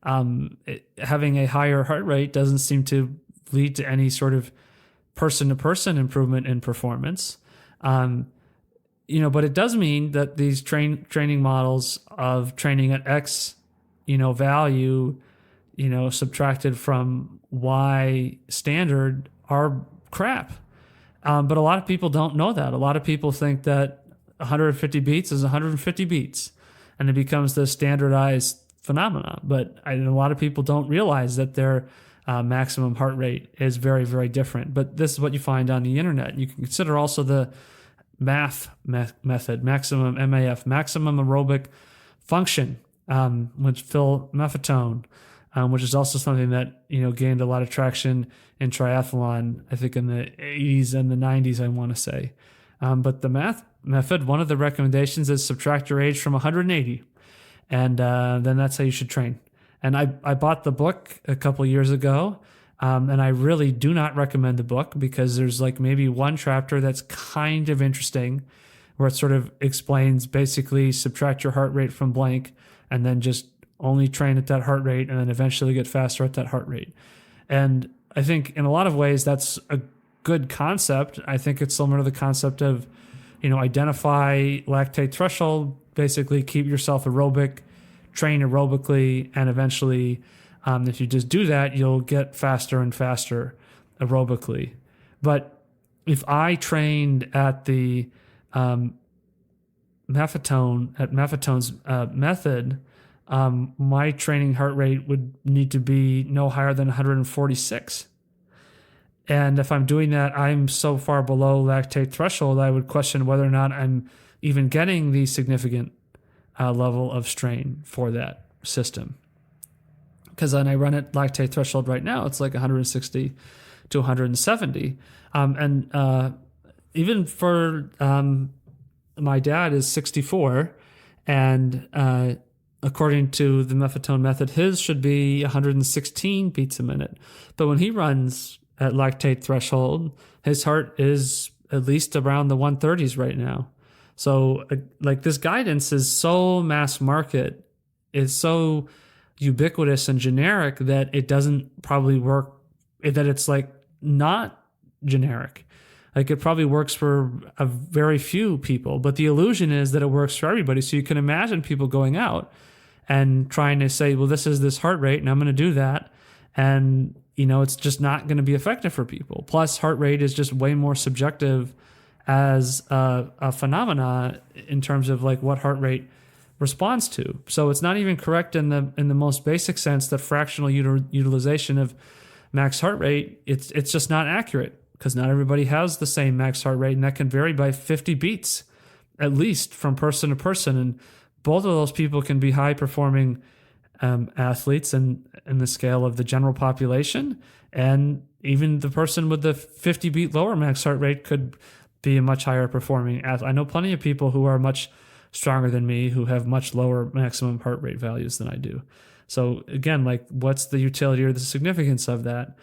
having a higher heart rate doesn't seem to lead to any sort of person-to-person improvement in performance. But it does mean that these training models of training at X, value, subtracted from Y standard are crap. But a lot of people don't know that. A lot of people think that 150 beats is 150 beats, and it becomes the standardized phenomena. But a lot of people don't realize that their maximum heart rate is very, very different. But this is what you find on the internet. You can consider also the method, maximum MAF, maximum aerobic function, which Phil Maffetone, which is also something that gained a lot of traction in triathlon, I think in the 80s and the 90s, I want to say. But the math method, one of the recommendations is subtract your age from 180, and then that's how you should train. And I bought the book a couple years ago, and I really do not recommend the book because there's like maybe one chapter that's kind of interesting where it sort of explains basically subtract your heart rate from blank and then just only train at that heart rate and then eventually get faster at that heart rate. And I think in a lot of ways that's a good concept. I think it's similar to the concept of, identify lactate threshold, basically keep yourself aerobic, train aerobically, and eventually, if you just do that, you'll get faster and faster aerobically. But if I trained at the Maffetone's method, my training heart rate would need to be no higher than 146. And if I'm doing that, I'm so far below lactate threshold, I would question whether or not I'm even getting the significant level of strain for that system. Because when I run at lactate threshold right now, it's like 160 to 170. Even for my dad is 64, and according to the Maffetone method, his should be 116 beats a minute. But when he runs at lactate threshold, his heart is at least around the 130s right now. So like this guidance is so mass market, is so ubiquitous and generic that it doesn't probably work, that it's like not generic. Like it probably works for a very few people, but the illusion is that it works for everybody. So you can imagine people going out and trying to say, well, this is this heart rate and I'm going to do that. And, it's just not going to be effective for people. Plus heart rate is just way more subjective as a phenomena in terms of like what heart rate responds to. So it's not even correct in the most basic sense that fractional utilization of max heart rate, it's just not accurate because not everybody has the same max heart rate, and that can vary by 50 beats at least from person to person. And both of those people can be high performing athletes and in the scale of the general population, and even the person with the 50 beat lower max heart rate could be a much higher performing athlete. I know plenty of people who are much stronger than me who have much lower maximum heart rate values than I do. So again, like what's the utility or the significance of that?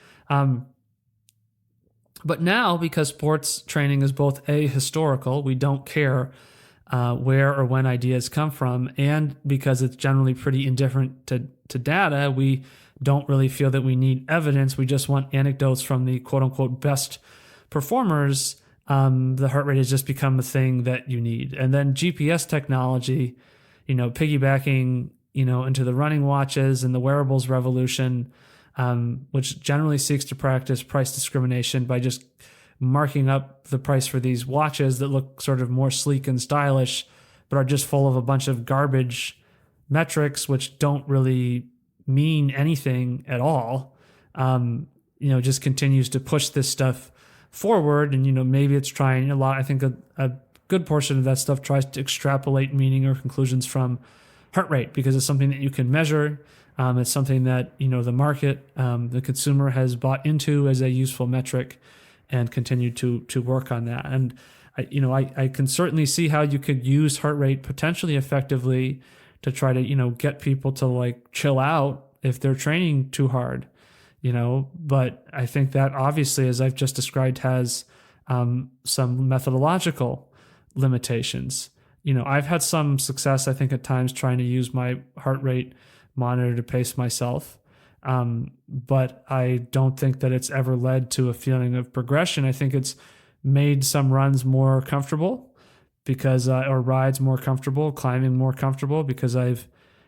But now, because sports training is both historical, we don't care where or when ideas come from, and because it's generally pretty indifferent to data, we don't really feel that we need evidence. We just want anecdotes from the quote unquote best performers. The heart rate has just become the thing that you need. And then GPS technology, piggybacking, into the running watches and the wearables revolution, which generally seeks to practice price discrimination by just marking up the price for these watches that look sort of more sleek and stylish, but are just full of a bunch of garbage metrics, which don't really mean anything at all. Just continues to push this stuff forward. And, maybe it's trying a lot. I think a good portion of that stuff tries to extrapolate meaning or conclusions from heart rate because it's something that you can measure. It's something that, the market, the consumer has bought into as a useful metric and continue to work on that. And, I can certainly see how you could use heart rate potentially effectively to try to, get people to like chill out if they're training too hard, but I think that obviously, as I've just described, has some methodological limitations. I've had some success, I think, at times trying to use my heart rate monitor to pace myself. But I don't think that it's ever led to a feeling of progression. I think it's made some runs more comfortable or rides more comfortable, climbing more comfortable because I've,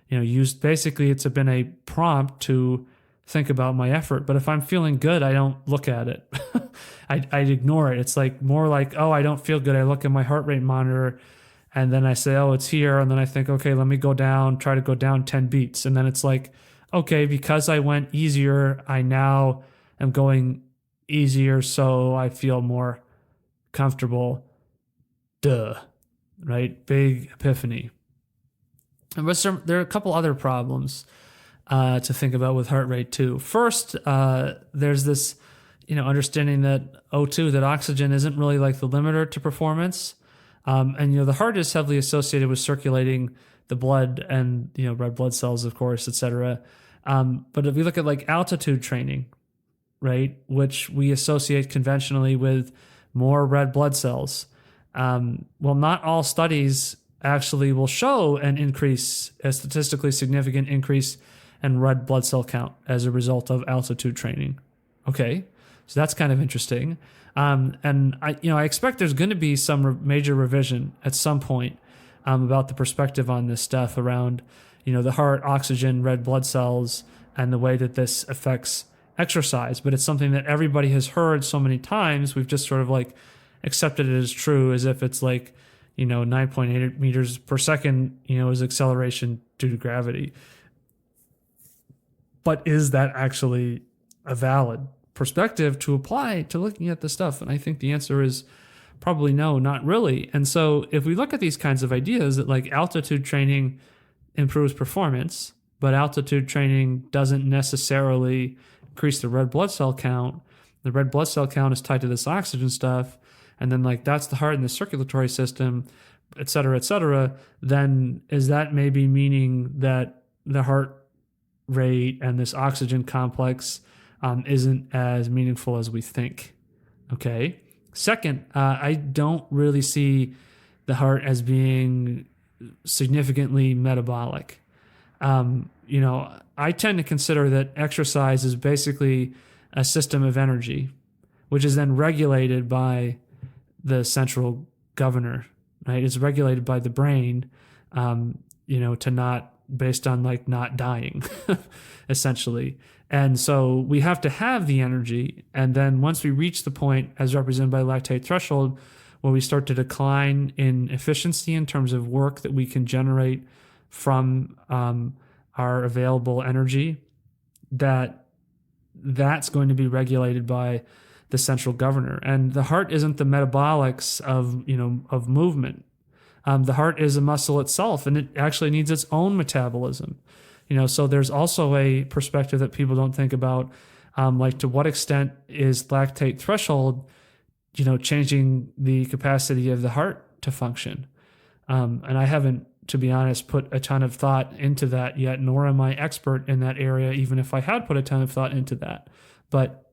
used, basically it's been a prompt to think about my effort. But if I'm feeling good, I don't look at it. I ignore it. It's like more like, oh, I don't feel good. I look at my heart rate monitor and then I say, oh, it's here, and then I think, okay, let me try to go down 10 beats, and then it's like, okay, because I went easier, I now am going easier, so I feel more comfortable. Duh, right? Big epiphany. And there are a couple other problems to think about with heart rate too. First, there's this, understanding that O2, that oxygen isn't really like the limiter to performance. And the heart is heavily associated with circulating the blood and red blood cells, of course, etc. But if we look at like altitude training, right, which we associate conventionally with more red blood cells, well, not all studies actually will show a statistically significant increase in red blood cell count as a result of altitude training. Okay, so that's kind of interesting. And I expect there's going to be some major revision at some point about the perspective on this stuff around, the heart, oxygen, red blood cells, and the way that this affects exercise. But it's something that everybody has heard so many times. We've just sort of like accepted it as true, as if it's like, 9.8 meters per second, is acceleration due to gravity. But is that actually a valid perspective to apply to looking at this stuff? And I think the answer is probably no, not really. And so if we look at these kinds of ideas that like altitude training improves performance, but altitude training doesn't necessarily increase the red blood cell count, the red blood cell count is tied to this oxygen stuff, and then like that's the heart and the circulatory system, et cetera, then is that maybe meaning that the heart rate and this oxygen complex isn't as meaningful as we think? Okay. Second, I don't really see the heart as being significantly metabolic. I tend to consider that exercise is basically a system of energy, which is then regulated by the central governor, right? It's regulated by the brain, to not, based on like not dying, essentially. And so we have to have the energy. And then once we reach the point, as represented by lactate threshold, where we start to decline in efficiency in terms of work that we can generate from our available energy, that's going to be regulated by the central governor. And the heart isn't the metabolics of movement. The heart is a muscle itself, and it actually needs its own metabolism. So there's also a perspective that people don't think about, like to what extent is lactate threshold, changing the capacity of the heart to function. And I haven't, to be honest, put a ton of thought into that yet, nor am I expert in that area, even if I had put a ton of thought into that. But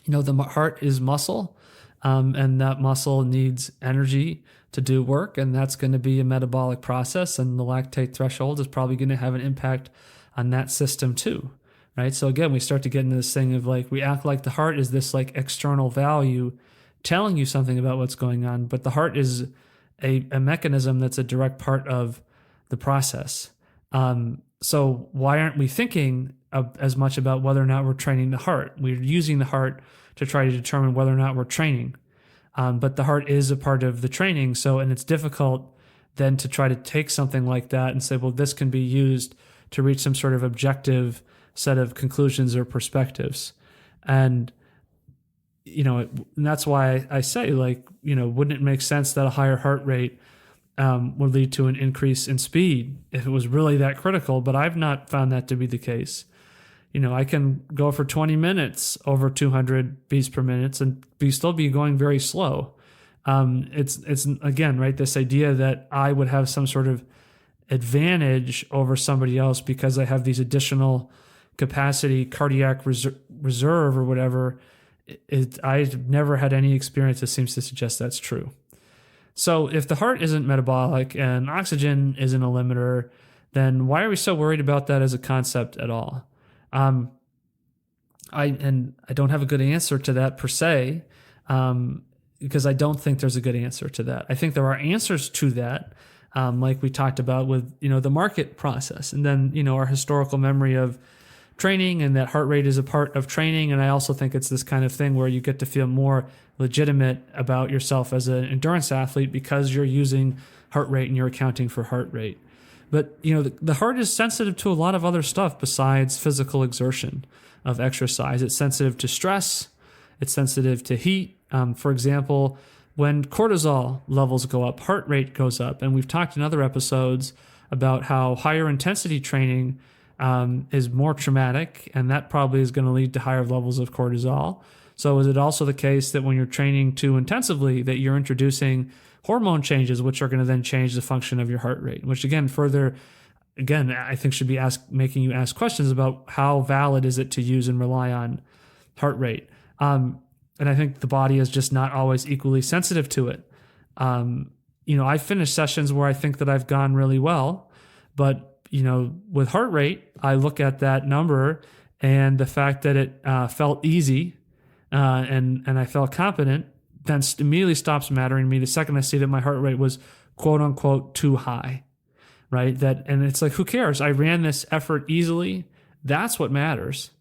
the heart is muscle, and that muscle needs energy to do work, and that's going to be a metabolic process, and the lactate threshold is probably going to have an impact on that system too, right? So again, we start to get into this thing of like, we act like the heart is this like external value telling you something about what's going on, but the heart is a mechanism that's a direct part of the process. So why aren't we thinking as much about whether or not we're training the heart? We're using the heart to try to determine whether or not we're training. But the heart is a part of the training. And it's difficult then to try to take something like that and say, well, this can be used to reach some sort of objective set of conclusions or perspectives. And, and that's why I say, like, wouldn't it make sense that a higher heart rate would lead to an increase in speed if it was really that critical? But I've not found that to be the case. I can go for 20 minutes over 200 beats per minute and still be going very slow. It's again, right, this idea that I would have some sort of advantage over somebody else because I have these additional capacity, cardiac reserve or whatever. I've never had any experience that seems to suggest that's true. So if the heart isn't metabolic and oxygen isn't a limiter, then why are we so worried about that as a concept at all? I don't have a good answer to that per se, because I don't think there's a good answer to that. I think there are answers to that, like we talked about with the market process, and then our historical memory of training, and that heart rate is a part of training. And I also think it's this kind of thing where you get to feel more legitimate about yourself as an endurance athlete because you're using heart rate and you're accounting for heart rate. But the heart is sensitive to a lot of other stuff besides physical exertion of exercise. It's sensitive to stress. It's sensitive to heat. For example, when cortisol levels go up, heart rate goes up. And we've talked in other episodes about how higher intensity training is more traumatic, and that probably is going to lead to higher levels of cortisol. So is it also the case that when you're training too intensively that you're introducing hormone changes, which are going to then change the function of your heart rate, which again, I think should be making you ask questions about how valid is it to use and rely on heart rate. And I think the body is just not always equally sensitive to it. I finished sessions where I think that I've gone really well, but with heart rate, I look at that number and the fact that it felt easy and I felt competent, then immediately stops mattering to me the second I see that my heart rate was quote unquote too high, right? And it's like, who cares? I ran this effort easily. That's what matters.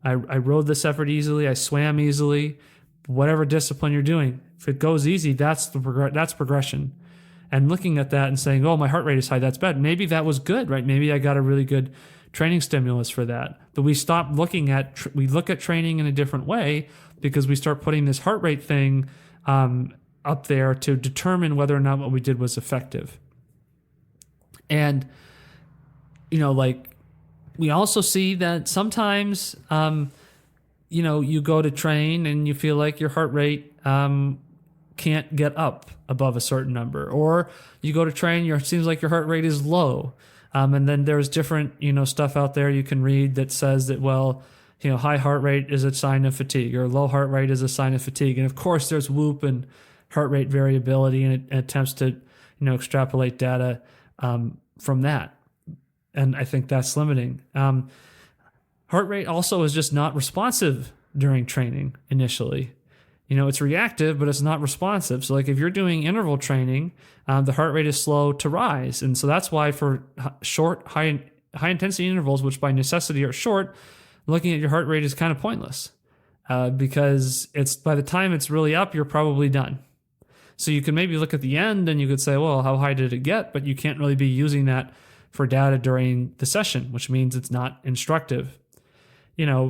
I rode this effort easily. I swam easily. Whatever discipline you're doing, if it goes easy, that's progression. And looking at that and saying, oh, my heart rate is high, that's bad. Maybe that was good, right? Maybe I got a really good training stimulus for that. But we we look at training in a different way because we start putting this heart rate thing up there to determine whether or not what we did was effective. And, we also see that sometimes, you go to train and you feel like your heart rate can't get up above a certain number, or you go to train, it seems like your heart rate is low. And then there's different, stuff out there you can read that says that, high heart rate is a sign of fatigue, or low heart rate is a sign of fatigue. And of course, there's whoop and heart rate variability, and it attempts to, extrapolate data from that. And I think that's limiting. Heart rate also is just not responsive during training initially. It's reactive, but it's not responsive. So like if you're doing interval training, the heart rate is slow to rise. And so that's why for short, high intensity intervals, which by necessity are short, looking at your heart rate is kind of pointless because by the time it's really up, you're probably done. So you can maybe look at the end and you could say, well, how high did it get? But you can't really be using that for data during the session, which means it's not instructive.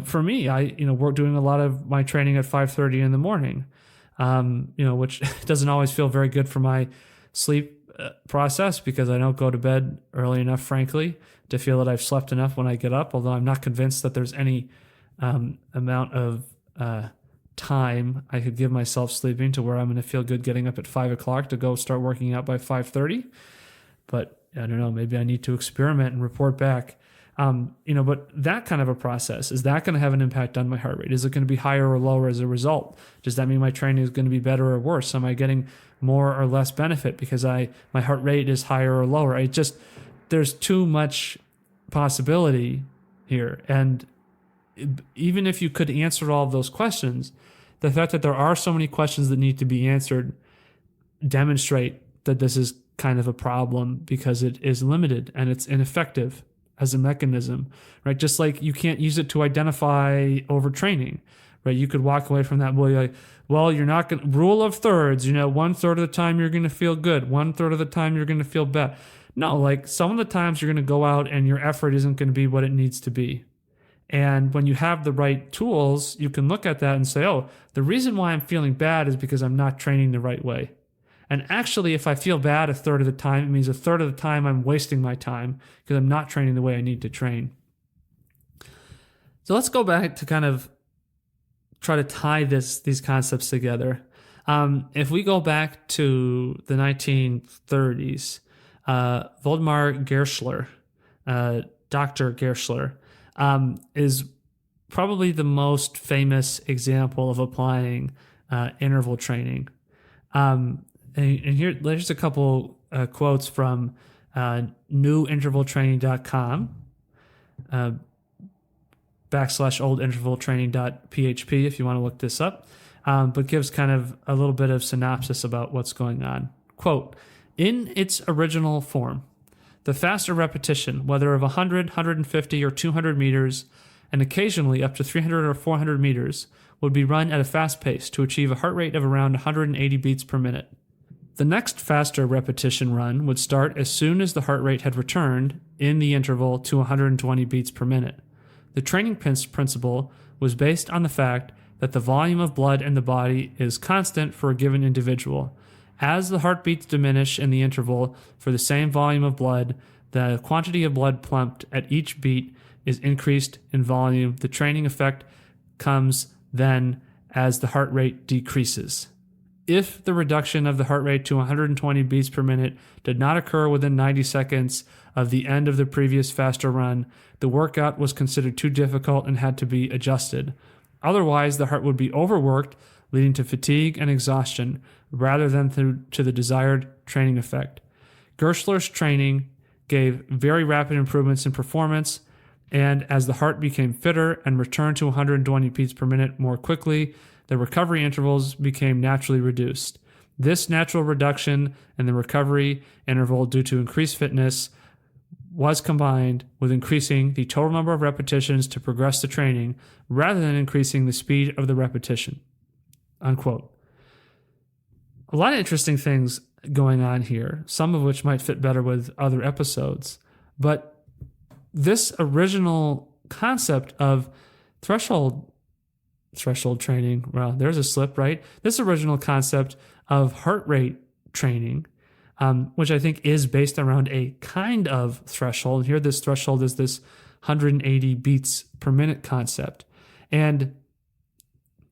For me, we're doing a lot of my training at 5:30 in the morning, which doesn't always feel very good for my sleep process because I don't go to bed early enough, frankly, to feel that I've slept enough when I get up, although I'm not convinced that there's any amount of time I could give myself sleeping to where I'm going to feel good getting up at 5 o'clock to go start working out by 5:30. But I don't know, maybe I need to experiment and report back. But that kind of a process, is that going to have an impact on my heart rate? Is it going to be higher or lower as a result? Does that mean my training is going to be better or worse? Am I getting more or less benefit because my heart rate is higher or lower? There's too much possibility here. And even if you could answer all of those questions, the fact that there are so many questions that need to be answered demonstrate that this is kind of a problem because it is limited and it's ineffective as a mechanism, right? Just like you can't use it to identify overtraining, right? You could walk away from that, you're not going to, rule of thirds, 1/3 of the time you're going to feel good, 1/3 of the time you're going to feel bad. No, some of the times you're going to go out and your effort isn't going to be what it needs to be. And when you have the right tools, you can look at that and say, oh, the reason why I'm feeling bad is because I'm not training the right way. And actually, if I feel bad 1/3 of the time, it means 1/3 of the time I'm wasting my time because I'm not training the way I need to train. So let's go back to kind of try to tie these concepts together. If we go back to the 1930s, Voldemar Gerschler, Dr. Gerschler, is probably the most famous example of applying interval training. And here's a couple quotes from newintervaltraining.com /oldintervaltraining.php if you want to look this up, but gives kind of a little bit of synopsis about what's going on. Quote, in its original form, the faster repetition, whether of 100, 150, or 200 meters, and occasionally up to 300 or 400 meters, would be run at a fast pace to achieve a heart rate of around 180 beats per minute. The next faster repetition run would start as soon as the heart rate had returned in the interval to 120 beats per minute. The training principle was based on the fact that the volume of blood in the body is constant for a given individual. As the heartbeats diminish in the interval for the same volume of blood, the quantity of blood pumped at each beat is increased in volume. The training effect comes then as the heart rate decreases. If the reduction of the heart rate to 120 beats per minute did not occur within 90 seconds of the end of the previous faster run, the workout was considered too difficult and had to be adjusted. Otherwise, the heart would be overworked, leading to fatigue and exhaustion, rather than to the desired training effect. Gerschler's training gave very rapid improvements in performance, and as the heart became fitter and returned to 120 beats per minute more quickly, the recovery intervals became naturally reduced. This natural reduction in the recovery interval due to increased fitness was combined with increasing the total number of repetitions to progress the training rather than increasing the speed of the repetition. Unquote. A lot of interesting things going on here, some of which might fit better with other episodes. But this original concept of threshold training, well, there's a slip, right? This original concept of heart rate training, which I think is based around a kind of threshold. Here, this threshold is this 180 beats per minute concept. And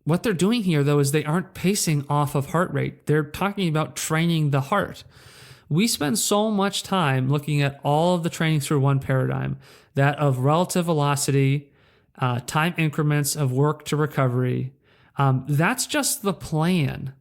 what they're doing here, though, is they aren't pacing off of heart rate. They're talking about training the heart. We spend so much time looking at all of the training through one paradigm, that of relative velocity, time increments of work to recovery. That's just the plan.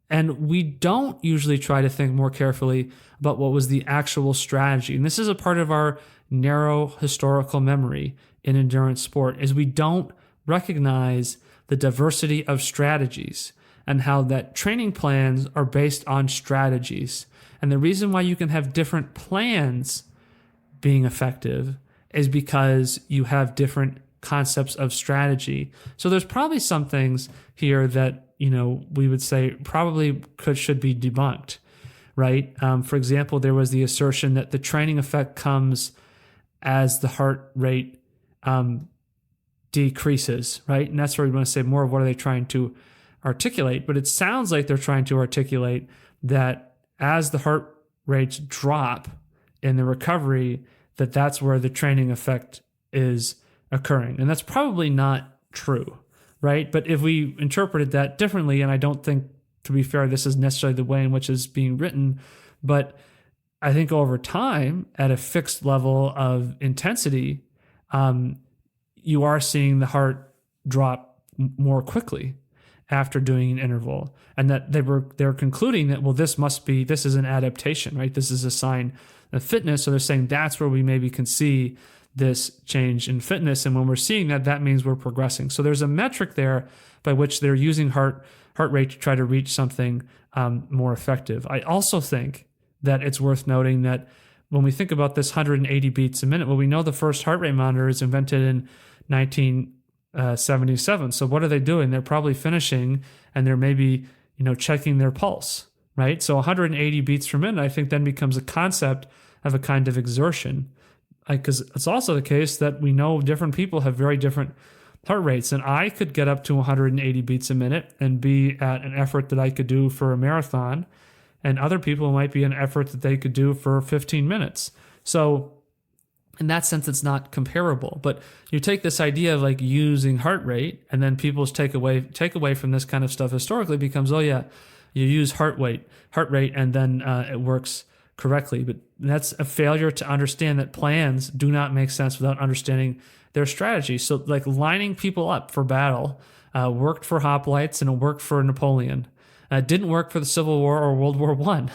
And we don't usually try to think more carefully about what was the actual strategy. And this is a part of our narrow historical memory in endurance sport, is we don't recognize the diversity of strategies and how that training plans are based on strategies. And the reason why you can have different plans being effective is because you have different concepts of strategy. So there's probably some things here that, we would say probably should be debunked, right? For example, there was the assertion that the training effect comes as the heart rate decreases, right? And that's where we want to say more of what are they trying to articulate. But it sounds like they're trying to articulate that as the heart rates drop in the recovery, that's where the training effect is occurring. And that's probably not true, right? But if we interpreted that differently, and I don't think, to be fair, this is necessarily the way in which it's being written, but I think over time, at a fixed level of intensity, you are seeing the heart drop more quickly after doing an interval, and that they're concluding that, well, this is an adaptation, right? This is a sign of fitness. So they're saying that's where we maybe can see this change in fitness, and when we're seeing that, that means we're progressing. So there's a metric there by which they're using heart rate to try to reach something more effective. I also think that it's worth noting that when we think about this 180 beats a minute, well, we know the first heart rate monitor is invented in 1977. So what are they doing? They're probably finishing, and they're maybe checking their pulse, right? So 180 beats per minute, I think, then becomes a concept of a kind of exertion, because it's also the case that we know different people have very different heart rates, and I could get up to 180 beats a minute and be at an effort that I could do for a marathon, and other people might be an effort that they could do for 15 minutes. So in that sense, it's not comparable. But you take this idea of like using heart rate, and then people's takeaway from this kind of stuff historically becomes, oh yeah, you use heart rate, and then it works correctly. But that's a failure to understand that plans do not make sense without understanding their strategy. So like lining people up for battle worked for hoplites, and it worked for Napoleon. Didn't work for the Civil War or World War I.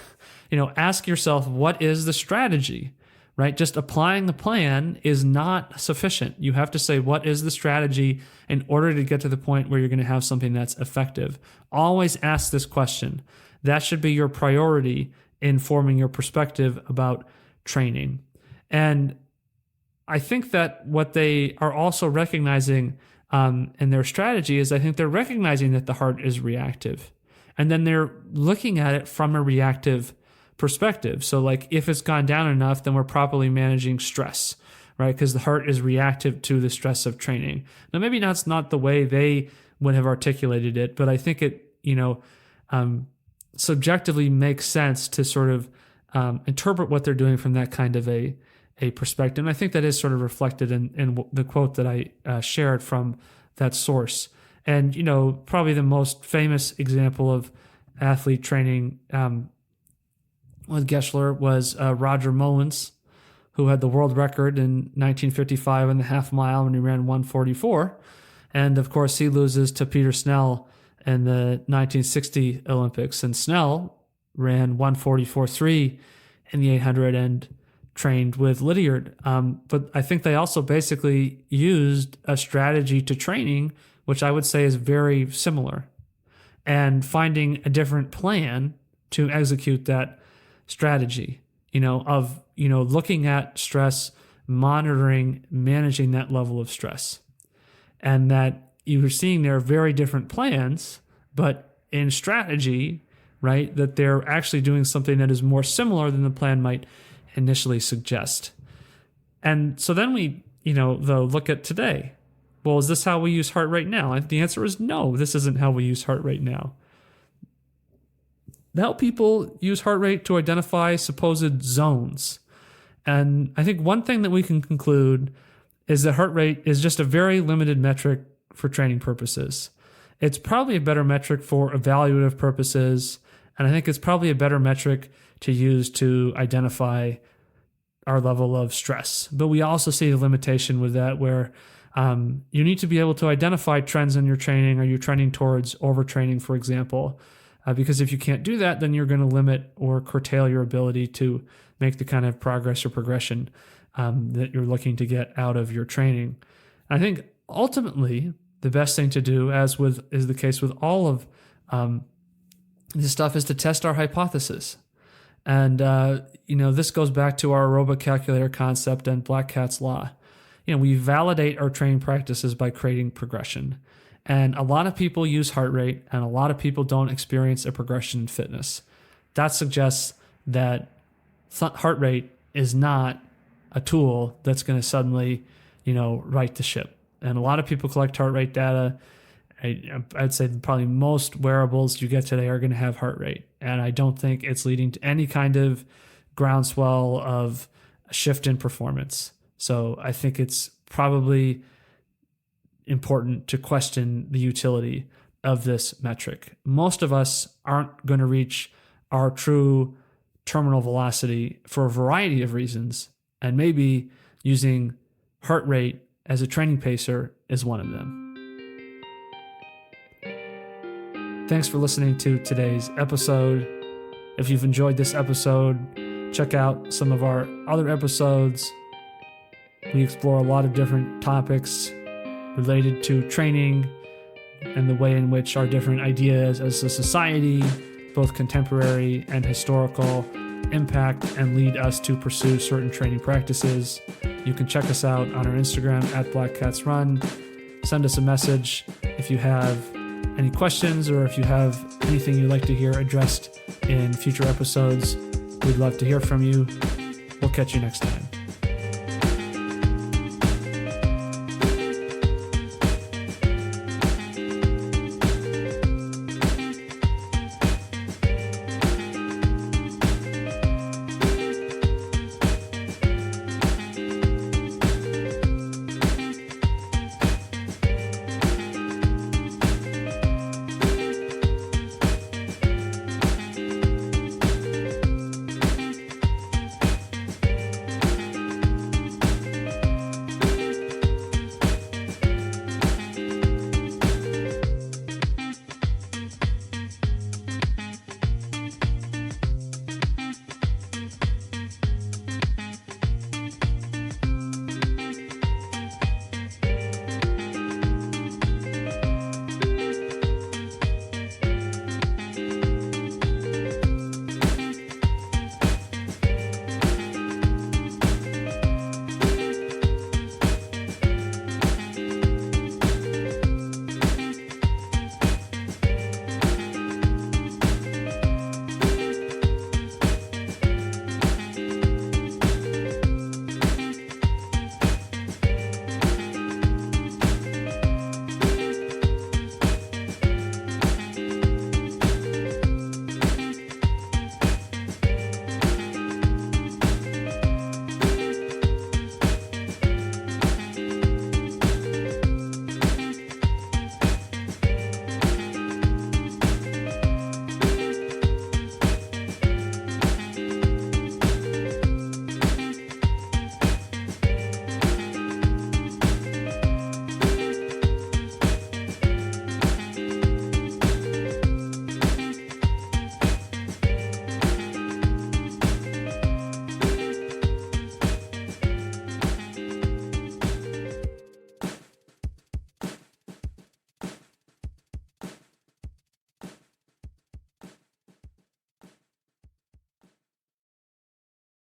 Ask yourself, what is the strategy, right? Just applying the plan is not sufficient. You have to say, what is the strategy in order to get to the point where you're going to have something that's effective? Always ask this question. That should be your priority in forming your perspective about training. And I think that what they are also recognizing in their strategy is I think they're recognizing that the heart is reactive. And then they're looking at it from a reactive perspective. So like if it's gone down enough, then we're properly managing stress, right? Because the heart is reactive to the stress of training. Now, maybe that's not the way they would have articulated it, but I think it, subjectively makes sense to sort of interpret what they're doing from that kind of a perspective. And I think that is sort of reflected in the quote that I shared from that source. And, probably the most famous example of athlete training with Geschler was Roger Mullins, who had the world record in 1955 in the half mile when he ran 1:44. And of course, he loses to Peter Snell in the 1960 Olympics. And Snell ran 1:44.3 in the 800 and trained with Lydiard. But I think they also basically used a strategy to training, which I would say is very similar, and finding a different plan to execute that strategy, looking at stress, monitoring, managing that level of stress. And that you're seeing there are very different plans, but in strategy, right, that they're actually doing something that is more similar than the plan might initially suggest. And so then we, though, look at today. Well, is this how we use heart rate now? And the answer is no, this isn't how we use heart rate now. Now people use heart rate to identify supposed zones. And I think one thing that we can conclude is that heart rate is just a very limited metric for training purposes. It's probably a better metric for evaluative purposes, and I think it's probably a better metric to use to identify our level of stress. But we also see a limitation with that where you need to be able to identify trends in your training. Are you trending towards overtraining, for example? Because if you can't do that, then you're going to limit or curtail your ability to make the kind of progress or progression that you're looking to get out of your training. I think ultimately the best thing to do, as is the case with all of this stuff, is to test our hypothesis. And this goes back to our aerobic calculator concept and Black Cat's law. We validate our training practices by creating progression. And a lot of people use heart rate, and a lot of people don't experience a progression in fitness. That suggests that heart rate is not a tool that's going to suddenly, right the ship. And a lot of people collect heart rate data. I'd say probably most wearables you get today are going to have heart rate. And I don't think it's leading to any kind of groundswell of a shift in performance. So I think it's probably important to question the utility of this metric. Most of us aren't going to reach our true terminal velocity for a variety of reasons, and maybe using heart rate as a training pacer is one of them. Thanks for listening to today's episode. If you've enjoyed this episode, check out some of our other episodes. We explore a lot of different topics related to training and the way in which our different ideas as a society, both contemporary and historical, impact and lead us to pursue certain training practices. You can check us out on our Instagram @BlackCatsRun. Send us a message if you have any questions or if you have anything you'd like to hear addressed in future episodes. We'd love to hear from you. We'll catch you next time.